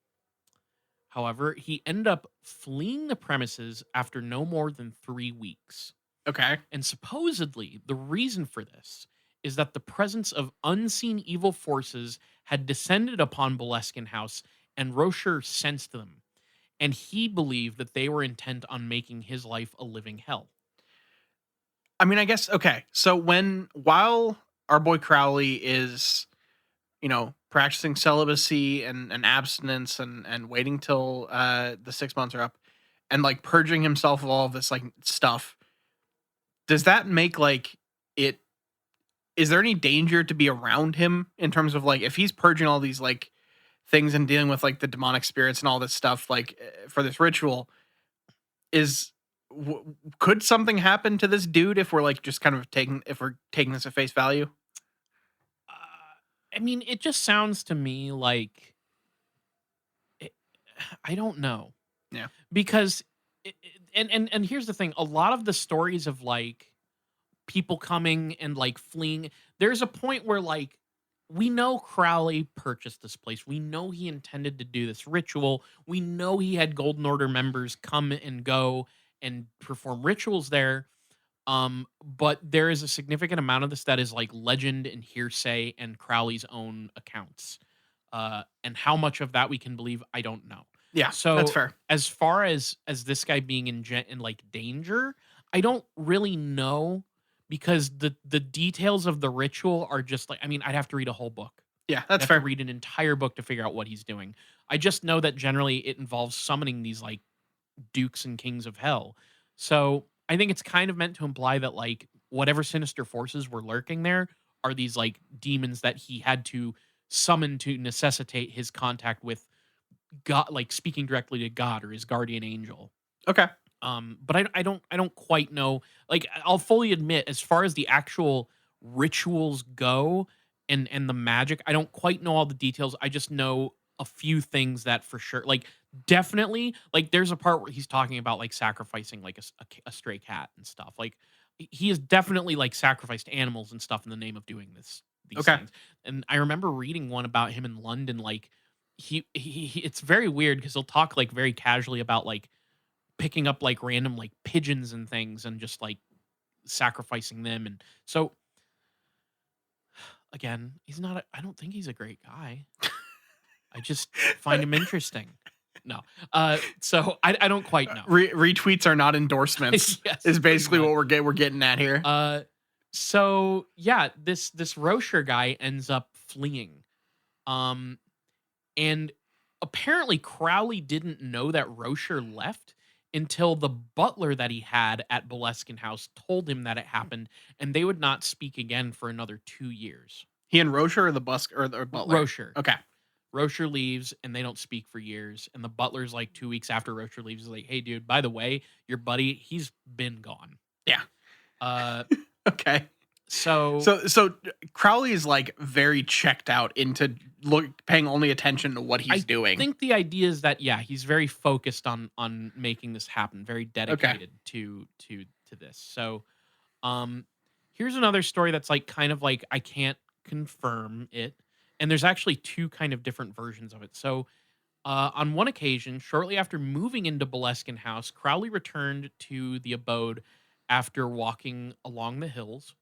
However, he ended up fleeing the premises after no more than 3 weeks. Okay. And supposedly, the reason for this is that the presence of unseen evil forces had descended upon Boleskine House, and Rocher sensed them. And he believed that they were intent on making his life a living hell. I mean, I guess, okay. So while our boy Crowley is, practicing celibacy and abstinence and waiting till the 6 months are up and like purging himself of all of this like stuff, does that make like it, is there any danger to be around him in terms of like, if he's purging all these like things and dealing with like the demonic spirits and all this stuff, like for this ritual, could something happen to this dude if we're like just kind of taking this at face value? I mean, it just sounds to me like I don't know. Yeah. Because and here's the thing, a lot of the stories of like people coming and like fleeing, there's a point where like we know Crowley purchased this place. We know he intended to do this ritual. We know he had Golden Order members come and go and perform rituals there. But there is a significant amount of this that is like legend and hearsay and Crowley's own accounts. And how much of that we can believe, I don't know. Yeah, that's So fair. as far as this guy being in like danger, I don't really know because the details of the ritual are just like, I mean, I'd have to read a whole book. Yeah, I'd that's have fair. to read an entire book to figure out what he's doing. I just know that generally it involves summoning these like dukes and kings of hell. So I think it's kind of meant to imply that like whatever sinister forces were lurking there are these like demons that he had to summon to necessitate his contact with God, like speaking directly to God or his guardian angel. Okay. But I don't quite know. Like I'll fully admit, as far as the actual rituals go and the magic, I don't quite know all the details. I just know a few things that for sure, like definitely, like there's a part where he's talking about like sacrificing like a stray cat and stuff. Like he has definitely like sacrificed animals and stuff in the name of doing these Okay. things. And I remember reading one about him in London, like it's very weird because he'll talk like very casually about like picking up like random like pigeons and things and just like sacrificing them. And so again, I don't think he's a great guy. I just find him interesting. No. So I don't quite know. Retweets are not endorsements. Yes, is basically what we're getting at here. So yeah, this Rocher guy ends up fleeing. And apparently Crowley didn't know that Rocher left until the butler that he had at Boleskine House told him that it happened, and they would not speak again for another 2 years. He and Rocher or the butler? Rocher. Okay. Rocher leaves and they don't speak for years. And the butler's like 2 weeks after Rocher leaves is like, hey dude, by the way, your buddy, he's been gone. Yeah. Okay. So Crowley is like very checked out into paying only attention to what he's doing. I think the idea is that he's very focused on making this happen, very dedicated to this. So here's another story that's like kind of like I can't confirm it, and there's actually two kind of different versions of it. So on one occasion, shortly after moving into Boleskine House, Crowley returned to the abode after walking along the hills.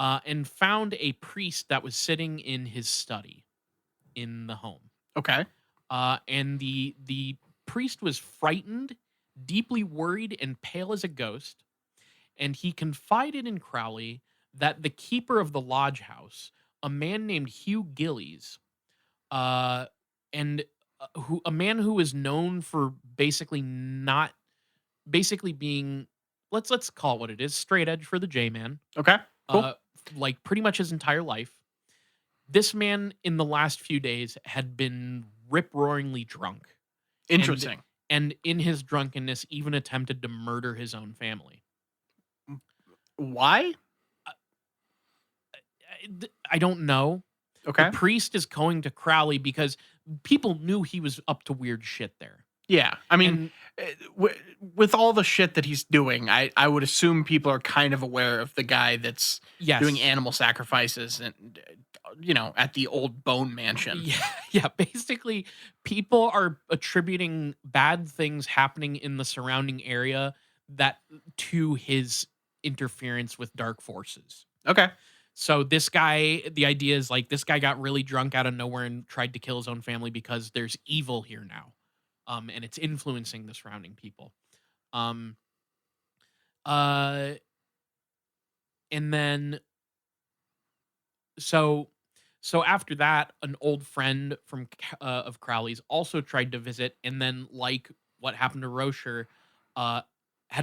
And found a priest that was sitting in his study in the home. Okay. And the priest was frightened, deeply worried, and pale as a ghost. And he confided in Crowley that the keeper of the lodge house, a man named Hugh Gillies, a man who is known for basically being, let's call it what it is, straight edge for the J-man. Okay. Cool. Like pretty much his entire life. This man in the last few days had been rip-roaringly drunk. Interesting. And in his drunkenness even attempted to murder his own family. Why? I don't know. Okay. The priest is going to Crowley because people knew he was up to weird shit there. Yeah. I mean, with all the shit that he's doing, I would assume people are kind of aware of the guy that's doing animal sacrifices and, at the old bone mansion. Yeah. Basically, people are attributing bad things happening in the surrounding area to his interference with dark forces. Okay. So this guy, the idea is like this guy got really drunk out of nowhere and tried to kill his own family because there's evil here now. And it's influencing the surrounding people. And then, so after that, an old friend of Crowley's also tried to visit, and then, like what happened to Rocher, had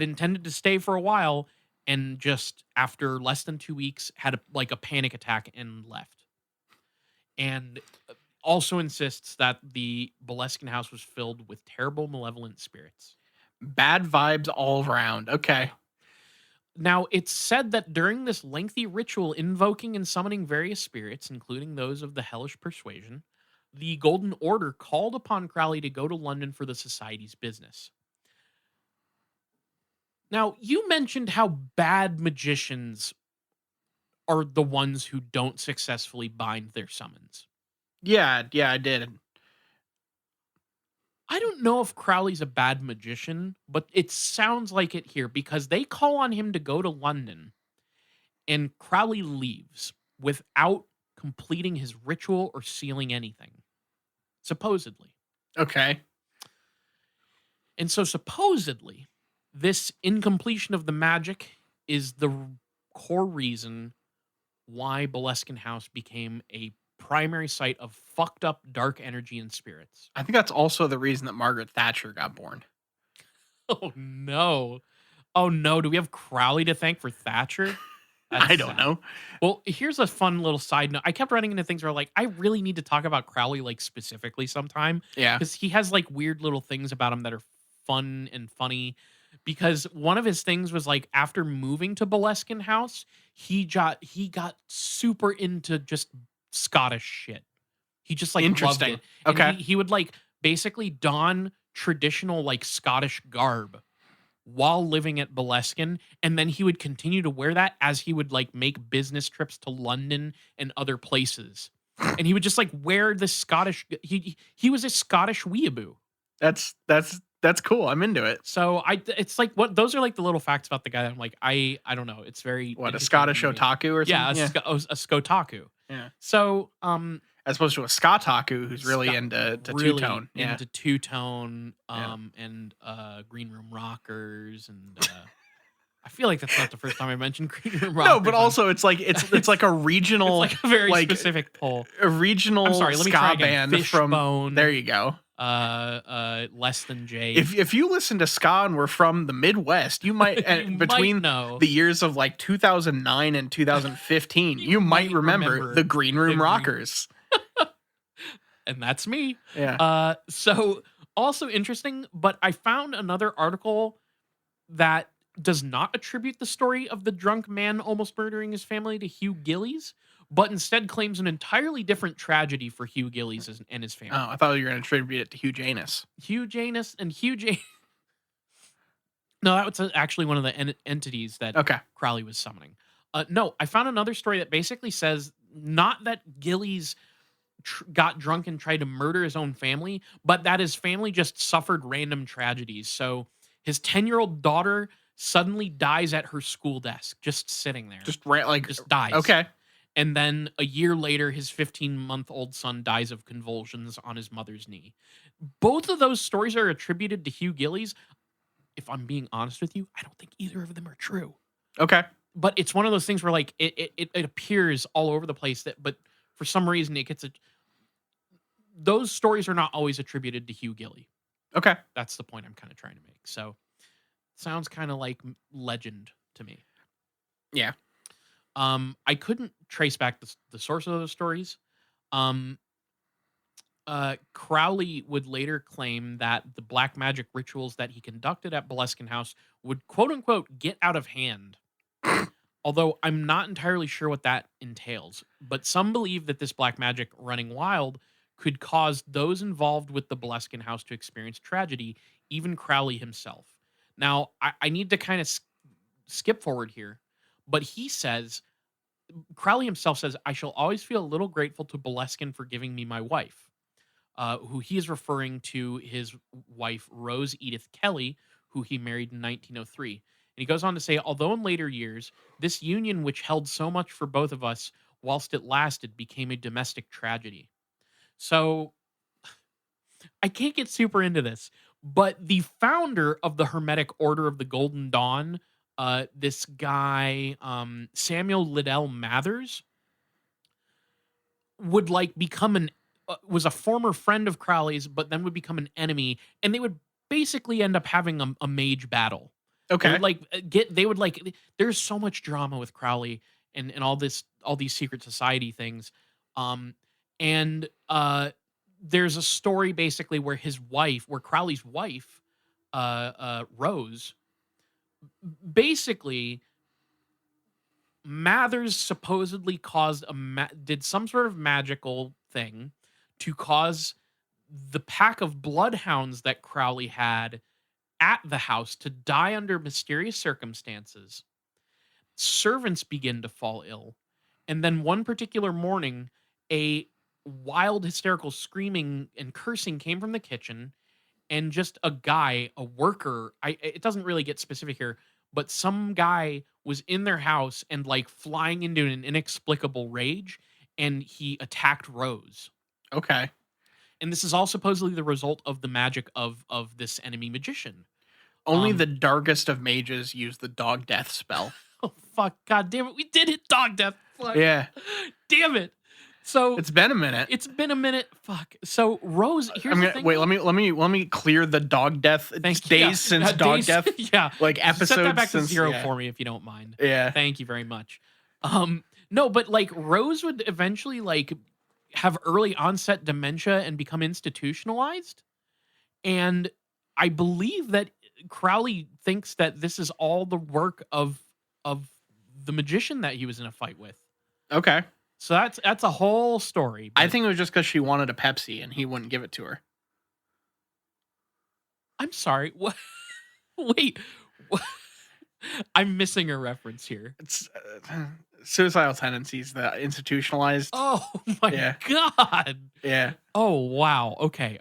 intended to stay for a while, and just after less than 2 weeks, had a panic attack and left. And also insists that the Boleskine House was filled with terrible, malevolent spirits. Bad vibes all around. Okay. Now, it's said that during this lengthy ritual invoking and summoning various spirits, including those of the hellish persuasion, the Golden Order called upon Crowley to go to London for the society's business. Now, you mentioned how bad magicians are the ones who don't successfully bind their summons. Yeah, I did. I don't know if Crowley's a bad magician, but it sounds like it here because they call on him to go to London and Crowley leaves without completing his ritual or sealing anything. Supposedly. Okay. And so supposedly, this incompletion of the magic is the core reason why Boleskine House became a primary site of fucked up dark energy and spirits. I think that's also the reason that Margaret Thatcher got born. Oh no. Oh no, do we have Crowley to thank for Thatcher? I don't know. Well, here's a fun little side note. I kept running into things where like I really need to talk about Crowley like specifically sometime. Yeah. Because he has like weird little things about him that are fun and funny. Because one of his things was like after moving to Boleskine House, he got super into just Scottish shit. He just like loved it. And okay. He would like basically don traditional like Scottish garb while living at Boleskine, and then he would continue to wear that as he would like make business trips to London and other places. And he would just like wear the Scottish he was a Scottish weeaboo. That's cool. I'm into it. So it's like what those are like the little facts about the guy that I'm like I don't know. It's very a Scottish otaku or something. Yeah, a skotaku. Yeah. So as opposed to a skataku who's really into two-tone. Yeah. Into two-tone and green room rockers and I feel like that's not the first time I mentioned green room rockers. No, but also it's like a regional it's like a very specific pull. A regional ska band from Fishbone. There you go. Less Than Jake. If you listen to ska and we're from the Midwest, you might between the years of like 2009 and 2015, you might remember the Green Room Rockers. And that's me. Yeah. So also interesting, but I found another article that does not attribute the story of the drunk man almost murdering his family to Hugh Gillies, but instead claims an entirely different tragedy for Hugh Gillies and his family. Oh, I thought you were going to attribute it to Hugh Janus. No, that was actually one of the entities that Crowley was summoning. No, I found another story that basically says not that Gillies got drunk and tried to murder his own family, but that his family just suffered random tragedies. So his 10-year-old daughter suddenly dies at her school desk, just sitting there. Just dies. Okay. And then a year later, his 15-month-old son dies of convulsions on his mother's knee. Both of those stories are attributed to Hugh Gillies. If I'm being honest with you, I don't think either of them are true. Okay. But it's one of those things where like it appears all over the place but for some reason it gets those stories are not always attributed to Hugh Gilly. Okay. That's the point I'm kind of trying to make. So sounds kind of like legend to me. Yeah. I couldn't trace back the source of those stories. Crowley would later claim that the black magic rituals that he conducted at Boleskine House would quote unquote get out of hand. Although I'm not entirely sure what that entails, but some believe that this black magic running wild could cause those involved with the Boleskine House to experience tragedy, even Crowley himself. Now, I need to kind of skip forward here, but Crowley himself says, I shall always feel a little grateful to Boleskine for giving me my wife, who he is referring to his wife, Rose Edith Kelly, who he married in 1903. And he goes on to say, although in later years, this union which held so much for both of us whilst it lasted became a domestic tragedy. So I can't get super into this, but the founder of the Hermetic Order of the Golden Dawn, this guy, Samuel Liddell Mathers, would like become was a former friend of Crowley's, but then would become an enemy, and they would basically end up having a mage battle. Okay. There's so much drama with Crowley and all these secret society things. And there's a story basically where Crowley's wife, Rose, basically Mathers supposedly did some sort of magical thing to cause the pack of bloodhounds that Crowley had at the house to die under mysterious circumstances. Servants begin to fall ill. And then one particular morning, a wild, hysterical screaming and cursing came from the kitchen, and just a guy, a worker, it doesn't really get specific here, but some guy was in their house and like flying into an inexplicable rage, and he attacked Rose. Okay. And this is all supposedly the result of the magic of this enemy magician. Only the darkest of mages use the dog death spell. Oh, fuck. God damn it. We did it. Dog death. Fuck. Yeah. Damn it. So it's been a minute. Fuck. So Rose, here's the thing. Wait, let me clear the dog death days since dog death. Yeah. Like episodes. Set that back to since, 0 for me if you don't mind. Yeah. Thank you very much. No, but like Rose would eventually like have early onset dementia and become institutionalized. And I believe that Crowley thinks that this is all the work of the magician that he was in a fight with. Okay. So that's a whole story. I think it was just because she wanted a Pepsi and he wouldn't give it to her. I'm sorry. What? Wait. What? I'm missing a reference here. It's suicidal tendencies, the institutionalized. Oh my God. Yeah. Oh wow. Okay.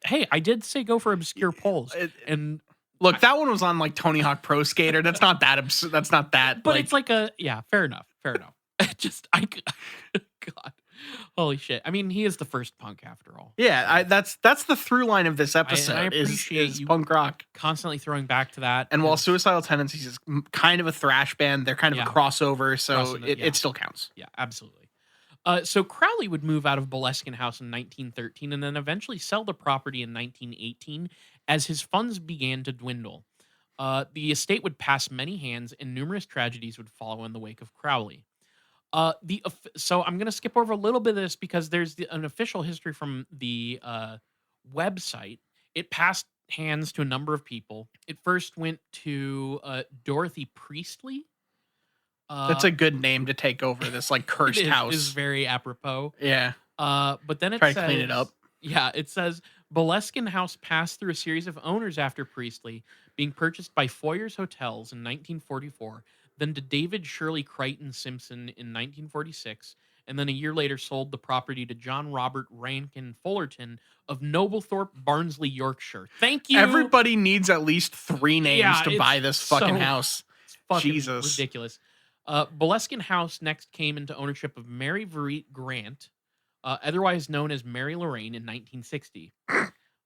Hey, I did say go for obscure polls. And look, that one was on like Tony Hawk Pro Skater. That's not that that's not that. But it's like fair enough. God. Holy shit. I mean, he is the first punk after all. Yeah, that's the through line of this episode. I appreciate is you punk rock. Constantly throwing back to that. And while Suicidal Tendencies is kind of a thrash band, they're kind of a crossover, so it still counts. Yeah, absolutely. So Crowley would move out of Boleskine House in 1913 and then eventually sell the property in 1918 as his funds began to dwindle. The estate would pass many hands and numerous tragedies would follow in the wake of Crowley. So I'm going to skip over a little bit of this because there's an official history from the website. It passed hands to a number of people. It first went to Dorothy Priestley. That's a good name to take over this like cursed house. It is very apropos. Yeah. But then try to clean it up. Yeah, it says Boleskine House passed through a series of owners after Priestley, being purchased by Foyer's Hotels in 1944. Then to David Shirley Crichton Simpson in 1946, and then a year later sold the property to John Robert Rankin Fullerton of Noblethorpe, Barnsley, Yorkshire. Thank you. Everybody needs at least 3 names to buy this fucking house. It's fucking Jesus. ridiculous. Boleskine House next came into ownership of Mary Verete Grant, otherwise known as Mary Lorraine, in 1960.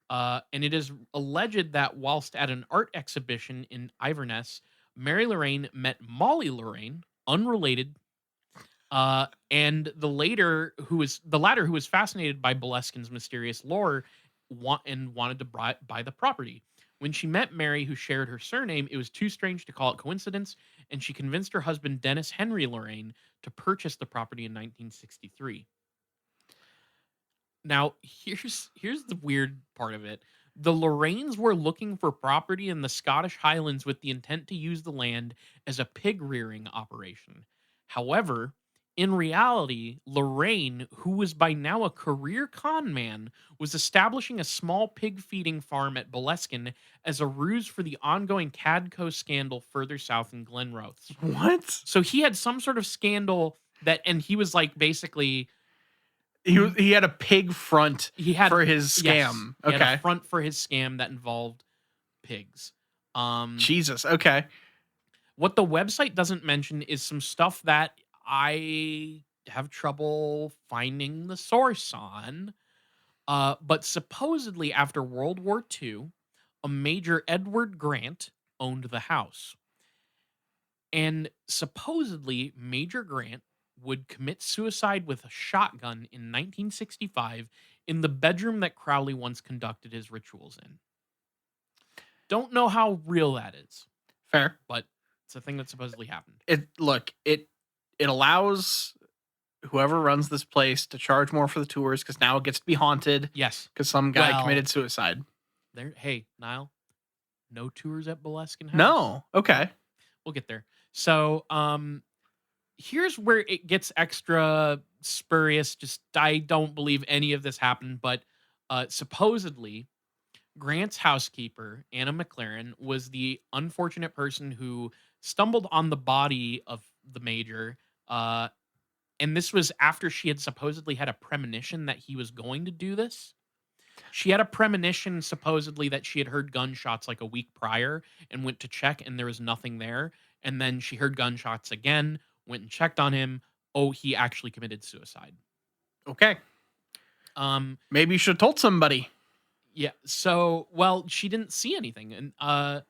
And it is alleged that whilst at an art exhibition in Inverness, Mary Lorraine met Molly Lorraine, unrelated, and the latter, who was fascinated by Boleskine's mysterious lore, wanted to buy the property. When she met Mary, who shared her surname, it was too strange to call it coincidence, and she convinced her husband Dennis Henry Lorraine to purchase the property in 1963. Now, here's the weird part of it. The Lorraines were looking for property in the Scottish Highlands with the intent to use the land as a pig rearing operation. However, in reality, Lorraine, who was by now a career con man, was establishing a small pig feeding farm at Boleskine as a ruse for the ongoing Cadco scandal further south in Glenrothes. What? So he had some sort of scandal and he was like basically... He had a pig front for his scam. Yes, he had a front for his scam that involved pigs. Jesus. Okay. What the website doesn't mention is some stuff that I have trouble finding the source on. But supposedly after World War II, a Major Edward Grant owned the house. And supposedly Major Grant would commit suicide with a shotgun in 1965 in the bedroom that Crowley once conducted his rituals in. Don't know how real that is. Fair. But it's a thing that supposedly happened. It allows whoever runs this place to charge more for the tours because now it gets to be haunted. Yes. Because some guy committed suicide. Hey, Niall, no tours at Boleskine House? No. Okay. We'll get there. So, here's where it gets extra spurious. Just I don't believe any of this happened, but supposedly Grant's housekeeper, Anna McLaren, was the unfortunate person who stumbled on the body of the major. And this was after she had supposedly had a premonition that he was going to do this. She had a premonition, supposedly, that she had heard gunshots like a week prior and went to check, and there was nothing there. And then she heard gunshots again, went and checked on him. Oh, he actually committed suicide. Okay. Maybe you should have told somebody. Yeah. So, well, she didn't see anything. And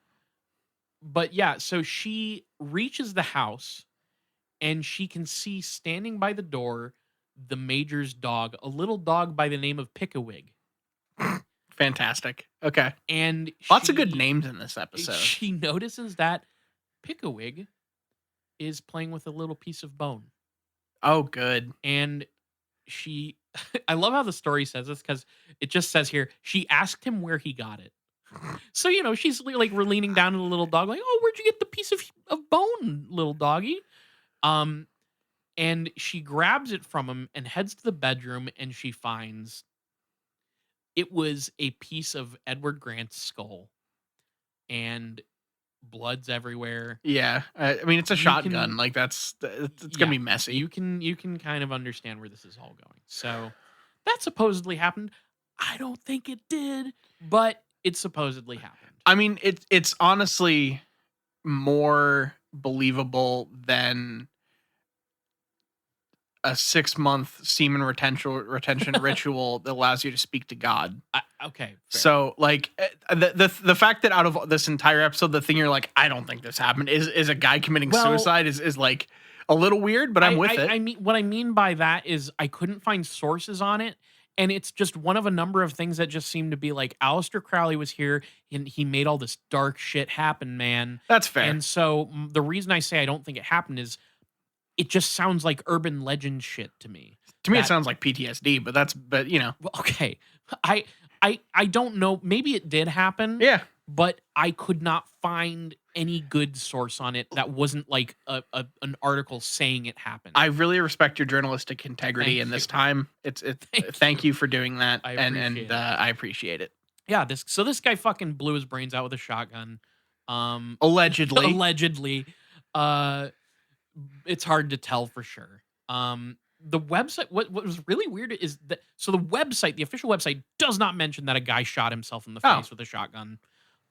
but yeah, so she reaches the house and she can see standing by the door the major's dog, a little dog by the name of Pickawig. Fantastic. Okay. And lots of good names in this episode. She notices that Pickawig is playing with a little piece of bone. Oh, good. And she, I love how the story says this because it just says here, she asked him where he got it. So, you know, she's like leaning down to the little dog, like, oh, where'd you get the piece of bone, little doggy? And she grabs it from him and heads to the bedroom, and she finds it was a piece of Edward Grant's skull, and blood's everywhere. Yeah, I mean, it's a shotgun. Like it's gonna be messy. You can kind of understand where this is all going. So that supposedly happened. I don't think it did, but it supposedly happened. I mean, it's honestly more believable than a 6-month semen retention ritual that allows you to speak to God. Okay. Fair. So like the fact that out of this entire episode, the thing you're like, I don't think this happened is a guy committing suicide is like a little weird, but I'm with it. I mean, what I mean by that is I couldn't find sources on it. And it's just one of a number of things that just seem to be like Aleister Crowley was here and he made all this dark shit happen, man. That's fair. And so the reason I say I don't think it happened is it just sounds like urban legend shit to me. To me, it sounds like PTSD, but you know. Well, okay. I don't know. Maybe it did happen. Yeah. But I could not find any good source on it that wasn't like an article saying it happened. I really respect your journalistic integrity in this time. Thank you for doing that. I appreciate it. Yeah, this guy fucking blew his brains out with a shotgun. Allegedly. Allegedly. It's hard to tell for sure. The website, what was really weird is that, so the website, the official website, does not mention that a guy shot himself in the face with a shotgun.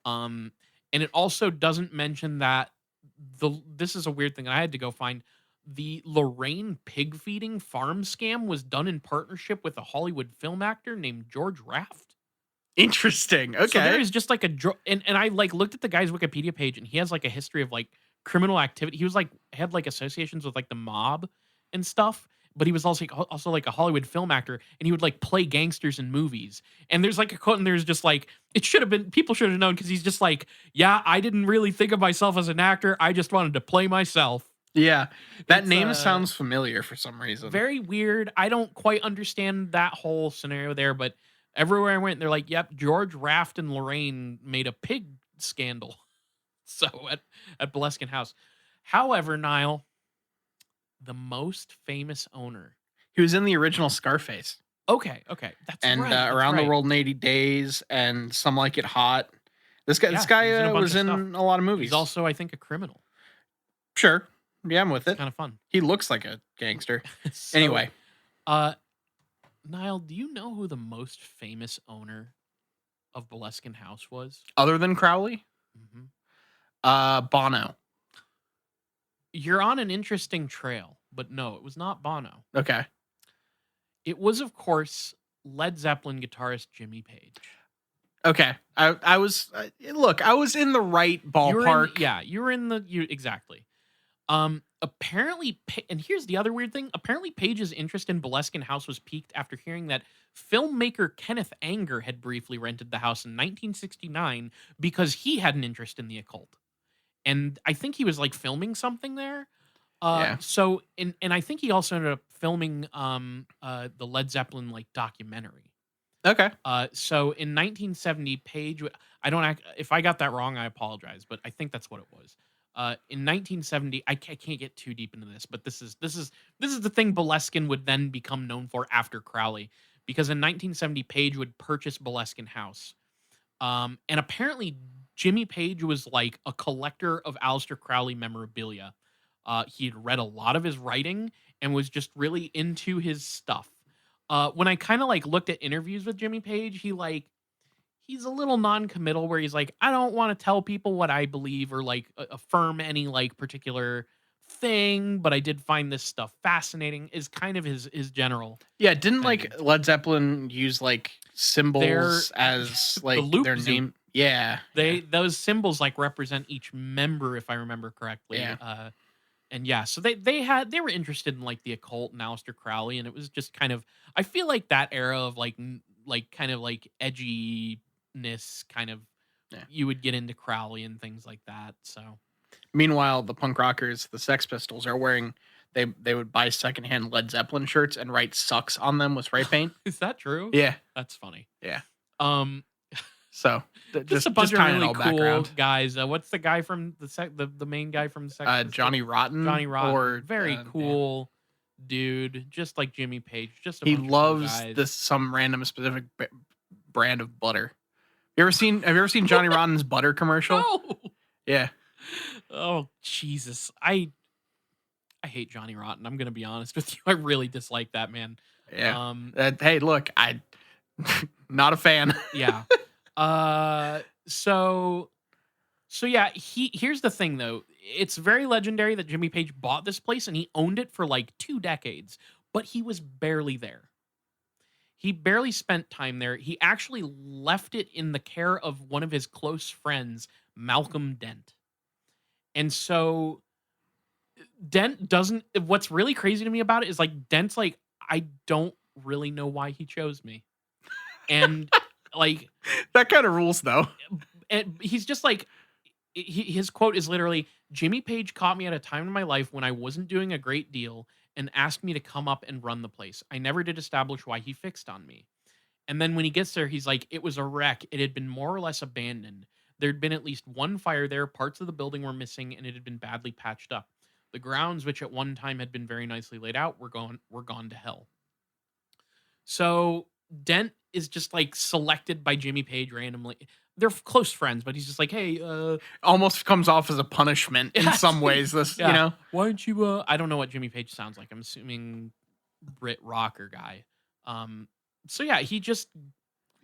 And it also doesn't mention that this is a weird thing I had to go find. The Lorraine pig feeding farm scam was done in partnership with a Hollywood film actor named George Raft. Interesting. Okay. So there is just like and I like looked at the guy's Wikipedia page and he has like a history of like criminal activity. He was like had like associations with like the mob and stuff, but he was also like a Hollywood film actor and he would like play gangsters in movies. And there's like a quote and there's just like, people should have known because he's just like, yeah, I didn't really think of myself as an actor. I just wanted to play myself. Yeah. That name sounds familiar for some reason. Very weird. I don't quite understand that whole scenario there, but everywhere I went, they're like, yep, George Raft and Lorraine made a pig scandal. So at Boleskine House. However, Niall, the most famous owner. He was in the original Scarface. Okay. That's right. And Around the World in 80 Days and Some Like It Hot. This guy was in a lot of movies. He's also, I think, a criminal. Sure. Yeah, I'm with it. Kind of fun. He looks like a gangster. Anyway. Niall, do you know who the most famous owner of Boleskine House was? Other than Crowley? Mm-hmm. Bono. You're on an interesting trail, but no, it was not Bono. Okay. It was, of course, Led Zeppelin guitarist Jimmy Page. Okay. I was in the right ballpark. You were in exactly. Apparently, and here's the other weird thing. Apparently, Page's interest in Boleskine House was piqued after hearing that filmmaker Kenneth Anger had briefly rented the house in 1969 because he had an interest in the occult. And I think he was like filming something there. So, and I think he also ended up filming the Led Zeppelin like documentary. Okay. So in 1970, Page, if I got that wrong, I apologize, but I think that's what it was. In 1970, I can't get too deep into this, but this is the thing Boleskin would then become known for after Crowley, because in 1970 Page would purchase Boleskine House, and apparently Jimmy Page was like a collector of Aleister Crowley memorabilia. He had read a lot of his writing and was just really into his stuff. When I kind of like looked at interviews with Jimmy Page, he's a little non-committal where he's like, I don't want to tell people what I believe or like affirm any like particular thing, but I did find this stuff fascinating is kind of his general. Yeah, didn't like Led Zeppelin use like symbols as the like loop their zoom. name? Yeah. Those symbols like represent each member, if I remember correctly. Yeah. And yeah, so they were interested in like the occult and Aleister Crowley, and it was just kind of, I feel like that era of like kind of like edginess kind of, you would get into Crowley and things like that. So meanwhile, the punk rockers, the Sex Pistols, are wearing, they would buy secondhand Led Zeppelin shirts and write "sucks" on them with spray paint. Is that true? Yeah, that's funny. Yeah. So just a bunch of really cool background. guys. What's the guy from the main guy from the Sex? Johnny Rotten. Johnny Rotten. Or very cool dude, just like Jimmy Page. Just he loves this some random specific brand of butter. Have you ever seen Johnny Rotten's butter commercial? No. Yeah. Oh Jesus, I hate Johnny Rotten. I'm gonna be honest with you. I really dislike that man. Yeah. Hey, look, I not a fan. Yeah. So yeah, here's the thing though. It's very legendary that Jimmy Page bought this place and he owned it for like 2 decades, but he was barely there. He barely spent time there. He actually left it in the care of one of his close friends, Malcolm Dent. And so Dent doesn't, what's really crazy to me about it is like Dent's like, I don't really know why he chose me. And like that kind of rules though. And he's just like, his quote is literally, Jimmy Page caught me at a time in my life when I wasn't doing a great deal and asked me to come up and run the place. I never did establish why he fixed on me. And then when he gets there, he's like, it was a wreck. It had been more or less abandoned. There'd been at least one fire there. Parts of the building were missing and it had been badly patched up. The grounds, which at one time had been very nicely laid out, were gone to hell. So Dent is just like selected by Jimmy Page randomly. They're close friends, but he's just like, hey, almost comes off as a punishment in some ways. This, you know, why don't you? I don't know what Jimmy Page sounds like. I'm assuming Brit rocker guy. So yeah, he just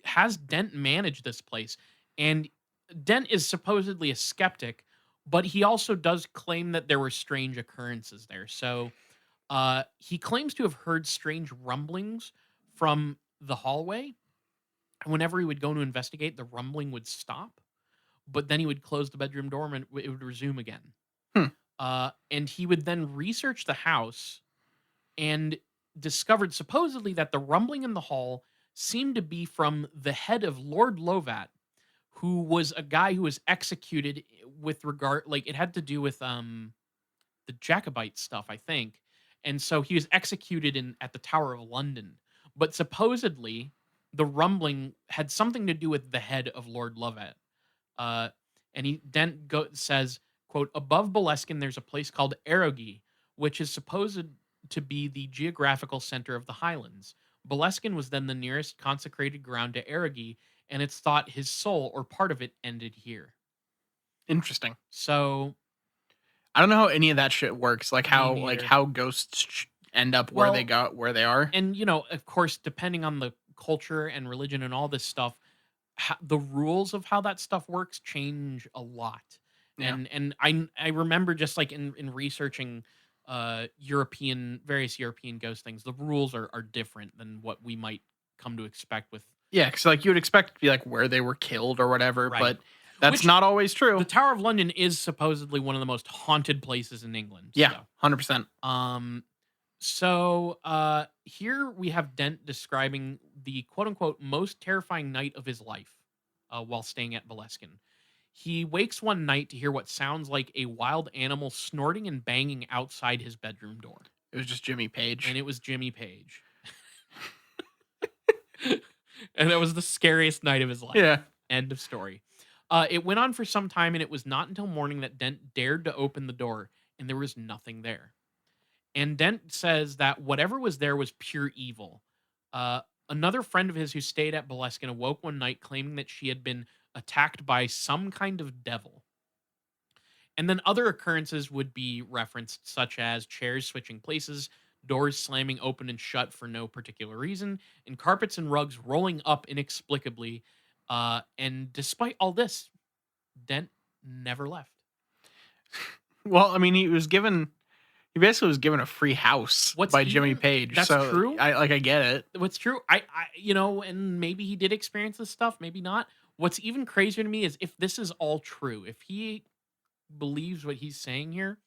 has Dent manage this place, and Dent is supposedly a skeptic, but he also does claim that there were strange occurrences there. So he claims to have heard strange rumblings from the hallway. Whenever he would go to investigate, the rumbling would stop, but then he would close the bedroom door and it would resume again. And he would then research the house and discovered supposedly that the rumbling in the hall seemed to be from the head of Lord Lovat, who was a guy who was executed with regard, like it had to do with the Jacobite stuff, I think. And so he was executed at the Tower of London. But supposedly the rumbling had something to do with the head of Lord Lovat. And he then says, quote, above Boleskin, there's a place called Erogi, which is supposed to be the geographical center of the Highlands. Boleskin was then the nearest consecrated ground to Erogi, and it's thought his soul or part of it ended here. Interesting. So I don't know how any of that shit works. Like how ghosts end up where they are. And you know, of course, depending on the culture and religion and all this stuff, the rules of how that stuff works change a lot. Yeah. And I remember just like in researching various European ghost things, the rules are different than what we might come to expect with. Yeah, because like you would expect to be like where they were killed or whatever, right. But that's not always true. The Tower of London is supposedly one of the most haunted places in England. Yeah, 100%. So here we have Dent describing the quote-unquote most terrifying night of his life while staying at Boleskin. He wakes one night to hear what sounds like a wild animal snorting and banging outside his bedroom door. It was just Jimmy Page. And it was Jimmy Page. And that was the scariest night of his life. Yeah. End of story. It went on for some time, and it was not until morning that Dent dared to open the door, and there was nothing there. And Dent says that whatever was there was pure evil. Another friend of his who stayed at Boleskin awoke one night claiming that she had been attacked by some kind of devil. And then other occurrences would be referenced, such as chairs switching places, doors slamming open and shut for no particular reason, and carpets and rugs rolling up inexplicably. And despite all this, Dent never left. Well, I mean, he basically was given a free house by Jimmy Page. That's so true. I get it. What's true, and maybe he did experience this stuff, maybe not. What's even crazier to me is if this is all true, if he believes what he's saying here,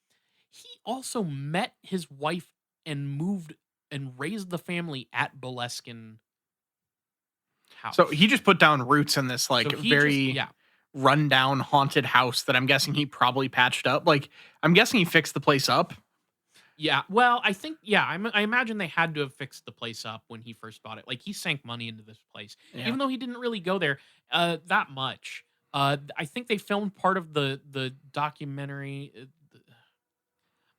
he also met his wife and moved and raised the family at Boleskin House. So he just put down roots in this very rundown haunted house that I'm guessing he probably patched up. Like, I'm guessing he fixed the place up. Yeah, well, I think, I imagine they had to have fixed the place up when he first bought it. Like, he sank money into this place, even though he didn't really go there that much. I think they filmed part of the documentary.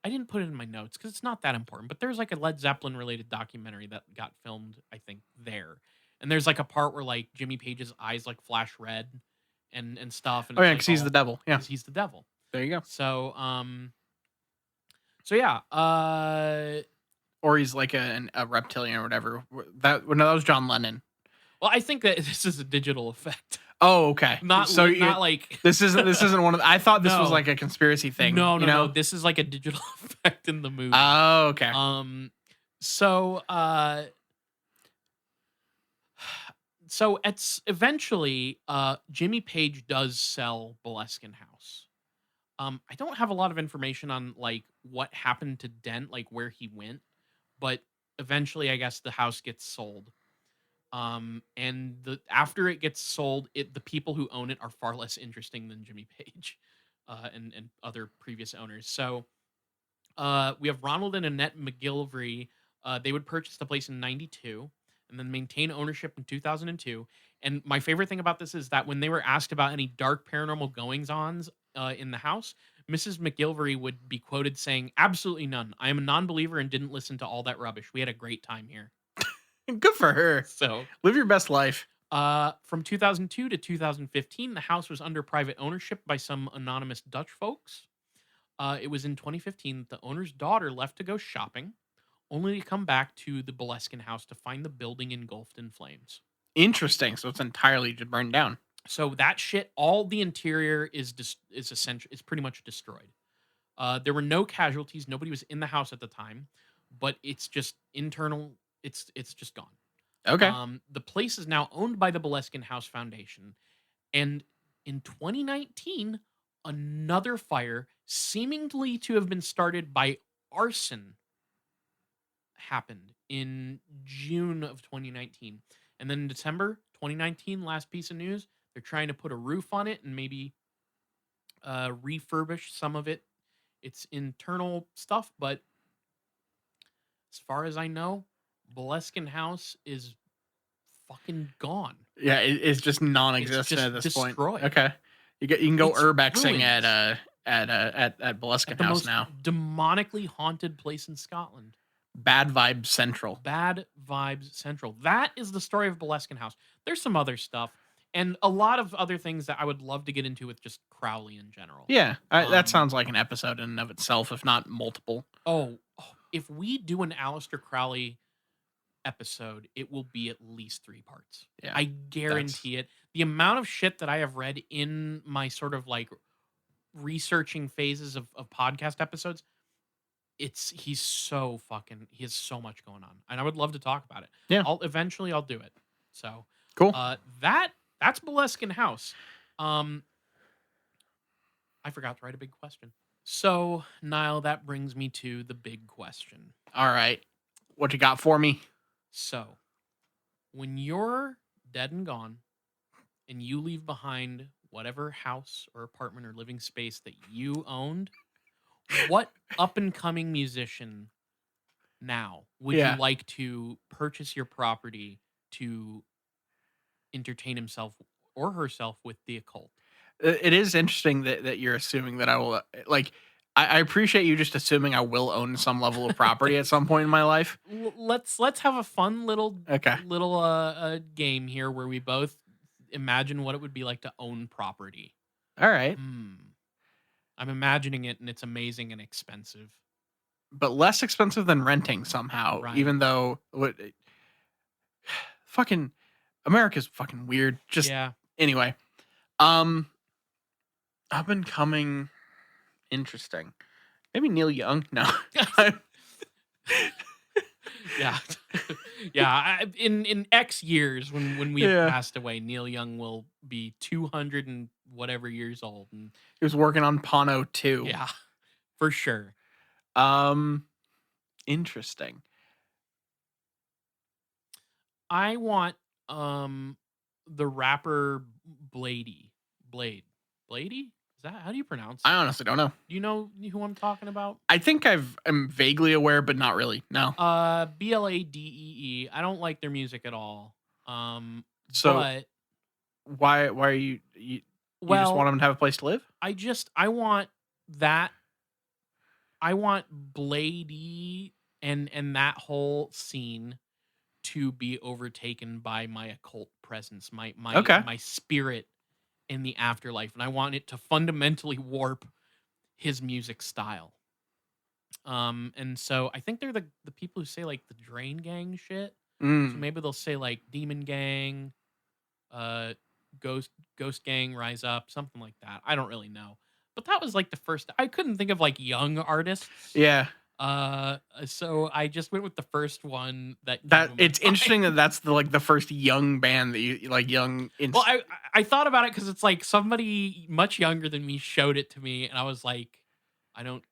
I didn't put it in my notes because it's not that important, but there's like a Led Zeppelin related documentary that got filmed, I think, there. And there's like a part where like Jimmy Page's eyes like flash red and stuff. And because he's the devil. Yeah, because he's the devil. There you go. So yeah. Or he's like a reptilian or whatever. That was John Lennon. Well, I think that this is a digital effect. Oh, okay. Not like this isn't one of I thought this was like a conspiracy thing. No. This is like a digital effect in the movie. Oh, okay. So it's eventually Jimmy Page does sell Boleskine House. I don't have a lot of information on like what happened to Dent, like where he went, but eventually I guess the house gets sold. And after it gets sold, the people who own it are far less interesting than Jimmy Page, and other previous owners. So, we have Ronald and Annette McGilvery. They would purchase the place in '92 and then maintain ownership in 2002. And my favorite thing about this is that when they were asked about any dark paranormal goings-ons in the house, Mrs. McGilvery would be quoted saying, "Absolutely none. I am a non-believer and didn't listen to all that rubbish. We had a great time here." Good for her. So live your best life. From 2002 to 2015, the house was under private ownership by some anonymous Dutch folks. It was in 2015 that the owner's daughter left to go shopping, only to come back to the Boleskine house to find the building engulfed in flames. Interesting. So it's entirely just burned down. So that shit, all the interior is pretty much destroyed. There were no casualties. Nobody was in the house at the time, but it's just internal. It's just gone. Okay. The place is now owned by the Boleskine House Foundation. And in 2019, another fire, seemingly to have been started by arson, happened in June of 2019. And then in December 2019, last piece of news, they're trying to put a roof on it and maybe refurbish some of its internal stuff. But as far as I know, Boleskine House is fucking gone. Yeah, it's just non-existent at this point. Okay, you can go urbexing at Boleskine House now. Demonically haunted place in Scotland. Bad Vibes Central. Bad Vibes Central. That is the story of Boleskine House. There's some other stuff and a lot of other things that I would love to get into with just Crowley in general. Yeah, that sounds like an episode in and of itself, if not multiple. Oh, if we do an Aleister Crowley episode, it will be at least 3 parts. Yeah, I guarantee it. The amount of shit that I have read in my sort of like researching phases of podcast episodes, he has so much going on, and I would love to talk about it. Yeah, I'll do it. So cool. That's Boleskine House. I forgot to write a big question. So Niall, that brings me to the big question. All right, what you got for me? So, when you're dead and gone, and you leave behind whatever house or apartment or living space that you owned, what up-and-coming musician now would you like to purchase your property to entertain himself or herself with the occult? It is interesting that you're assuming that I will like. I appreciate you just assuming I will own some level of property at some point in my life. Let's have a fun Okay. little game here where we both imagine what it would be like to own property. All right. I'm imagining it, and it's amazing and expensive, but less expensive than renting somehow. Right. Even though fucking America's fucking weird. Just anyway. Up and coming, interesting. Maybe Neil Young. No. Yeah. Yeah. In X years, when we have passed away, Neil Young will be 200 and whatever years old, and he was working on Pano 2. Yeah, for sure. Interesting. I want the rapper Blade. Is that how do you pronounce it? I honestly don't know. Do you know who I'm talking about? I think I'm vaguely aware, but not really. No. Bladee. I don't like their music at all. So but why are you just want them to have a place to live? I want that. I want Bladee and that whole scene to be overtaken by my occult presence, my spirit in the afterlife, and I want it to fundamentally warp his music style. And so I think they're the people who say like the Drain Gang shit. So maybe they'll say like Demon Gang, Ghost Gang, Rise Up, something like that. I don't really know, but that was like the first. I couldn't think of like young artists. Yeah. So I just went with the first one that it's interesting that that's the first young band that you like young. Well, I thought about it because it's like somebody much younger than me showed it to me, and I was like, I don't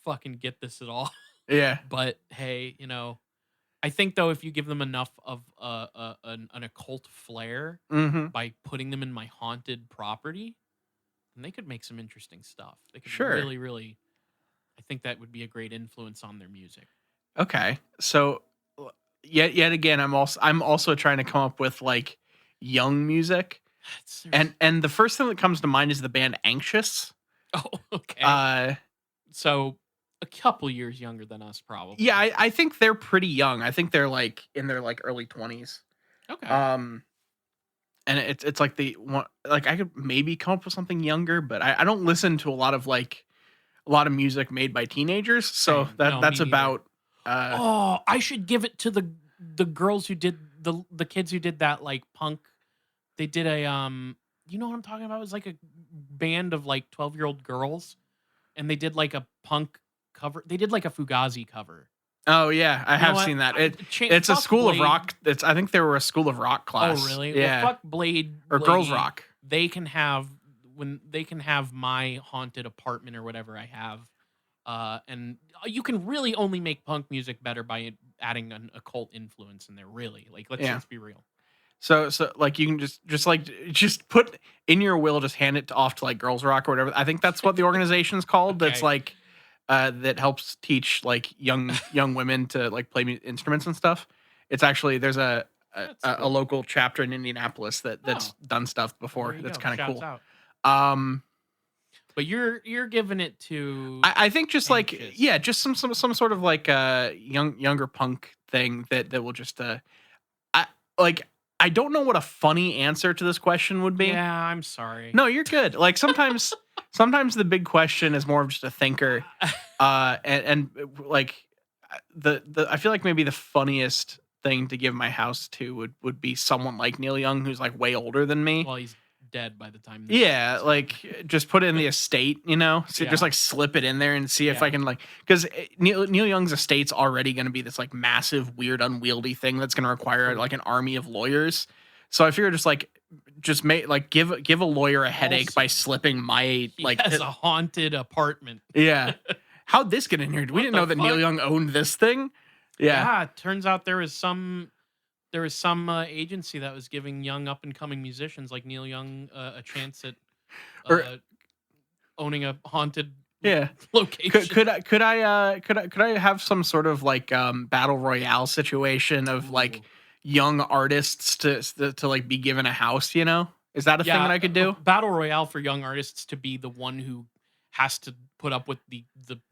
fucking get this at all. Yeah. But hey, I think though if you give them enough of an occult flair by putting them in my haunted property, then they could make some interesting stuff. They could really, really. I think that would be a great influence on their music. Okay, so yet again, I'm also trying to come up with like young music, and the first thing that comes to mind is the band Anxious. Oh, okay. So a couple years younger than us, probably. Yeah, I think they're pretty young. I think they're like in their like early 20s. Okay. And it's like I could maybe come up with something younger, but I don't listen to a lot of music made by teenagers, so that's about. I should give it to the girls who did the kids who did that like punk. They did a you know what I'm talking about? It was like a band of like 12-year-old girls, and they did like a punk cover. They did like a Fugazi cover. Oh yeah, I have seen that. It's a School of Rock. I think they were a School of Rock class. Oh really? Yeah. Well, fuck Blade or Girls Rock. They can have my haunted apartment or whatever I have, and you can really only make punk music better by adding an occult influence in there. Really, like let's be real. So like you can just put in your will, just hand it off to like Girls Rock or whatever. I think that's what the organization's called. Okay. That's like that helps teach like young women to like play instruments and stuff. It's actually there's a local chapter in Indianapolis that's done stuff before. That's kind of cool. Out. But you're giving it to I think just Anxious. Like just some sort of like younger punk thing that will just I don't know what a funny answer to this question would be. Yeah, I'm sorry. No, you're good. Like sometimes the big question is more of just a thinker. And like I feel like maybe the funniest thing to give my house to would be someone like Neil Young, who's like way older than me. Well, he's dead by the time. Yeah, like just put it in the estate, so just like slip it in there and see if I can because Neil Young's estate's already going to be this like massive, weird, unwieldy thing that's going to require like an army of lawyers. So I figure just make like give a lawyer a headache by slipping my as a haunted apartment. Yeah, how'd this get in here? We didn't know that Neil Young owned this thing. Yeah, it turns out there was some agency that was giving young up and coming musicians like Neil Young a chance at owning a haunted location. Could I have some sort of like battle royale situation of like young artists to like be given a house? Is that a thing that I could do? Battle royale for young artists to be the one who has to put up with the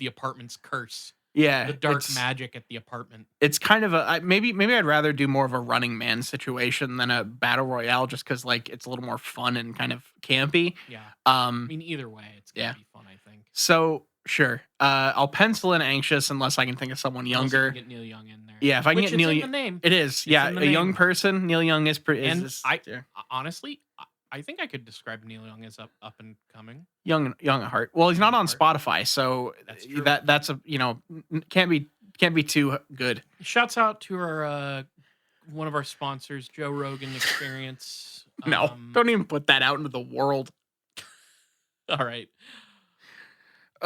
apartment's curse. Yeah, the dark magic at the apartment. It's kind of a maybe I'd rather do more of a Running Man situation than a battle royale, just because like it's a little more fun and kind of campy. Yeah. I mean, either way, it's gonna be fun, I think. So sure, I'll pencil in Anxious unless I can think of someone younger. Get Neil Young in there. Yeah, if I can get Neil Young, the name. It is. Yeah, a young person. Neil Young is pretty. Honestly, I think I could describe Neil Young as up and coming. Young at heart. Well, he's not on Spotify, so that's a can't be too good. Shouts out to our one of our sponsors, Joe Rogan Experience. No, don't even put that out into the world. All right.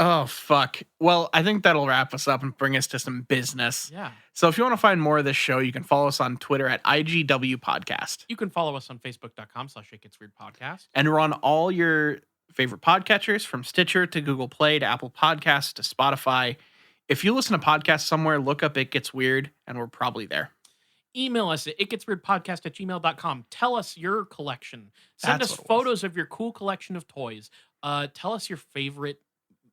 Oh, fuck. Well, I think that'll wrap us up and bring us to some business. Yeah. So if you want to find more of this show, you can follow us on Twitter at IGW Podcast. You can follow us on Facebook.com/ItGetsWeirdPodcast. And we're on all your favorite podcatchers, from Stitcher to Google Play to Apple Podcasts to Spotify. If you listen to podcasts somewhere, look up It Gets Weird, and we're probably there. Email us at itgetsweirdpodcast@gmail.com. Tell us your collection. Send us photos of your cool collection of toys. Tell us your favorite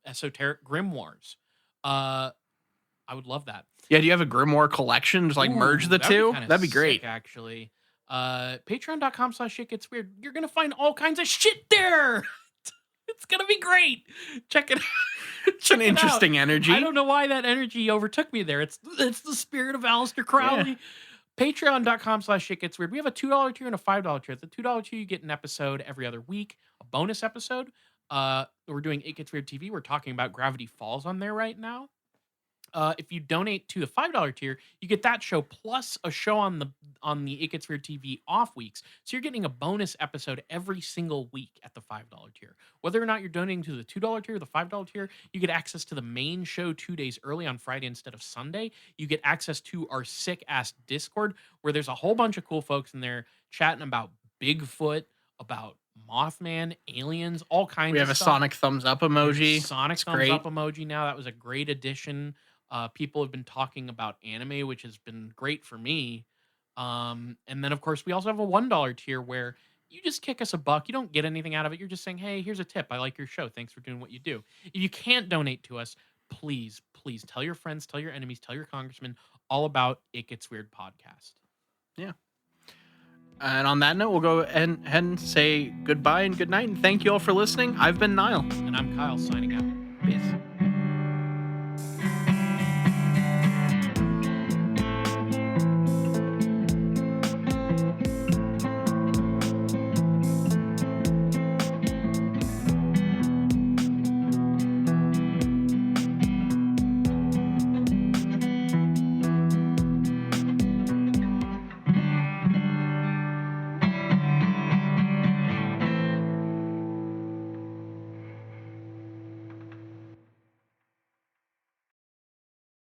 esoteric grimoires. I would love that. Yeah, do you have a grimoire collection? Just merge the two? That'd be great. Sick, actually. Patreon.com/shitgetsweird. You're gonna find all kinds of shit there. It's gonna be great. Check it out. It's an interesting energy. I don't know why that energy overtook me there. It's the spirit of Aleister Crowley. Yeah. Patreon.com/shitgetsweird. We have a $2 tier and a $5 tier. At the $2 tier, you get an episode every other week, a bonus episode. We're doing It Gets Weird TV. We're talking about Gravity Falls on there right now. If you donate to the $5 tier, you get that show plus a show on the It Gets Weird TV off weeks. So you're getting a bonus episode every single week at the $5 tier. Whether or not you're donating to the $2 tier or the $5 tier, you get access to the main show 2 days early on Friday instead of Sunday. You get access to our sick-ass Discord, where there's a whole bunch of cool folks in there chatting about Bigfoot, about Mothman, aliens, all kinds of stuff. We have a Sonic thumbs up emoji. Sonic thumbs up emoji now. That was a great addition. People have been talking about anime, which has been great for me. And then, of course, we also have a $1 tier where you just kick us $1. You don't get anything out of it. You're just saying, hey, here's a tip. I like your show. Thanks for doing what you do. If you can't donate to us, please tell your friends, tell your enemies, tell your congressman all about It Gets Weird Podcast. Yeah. And on that note, we'll go ahead and say goodbye and good night. And thank you all for listening. I've been Niall. And I'm Kyle, signing out.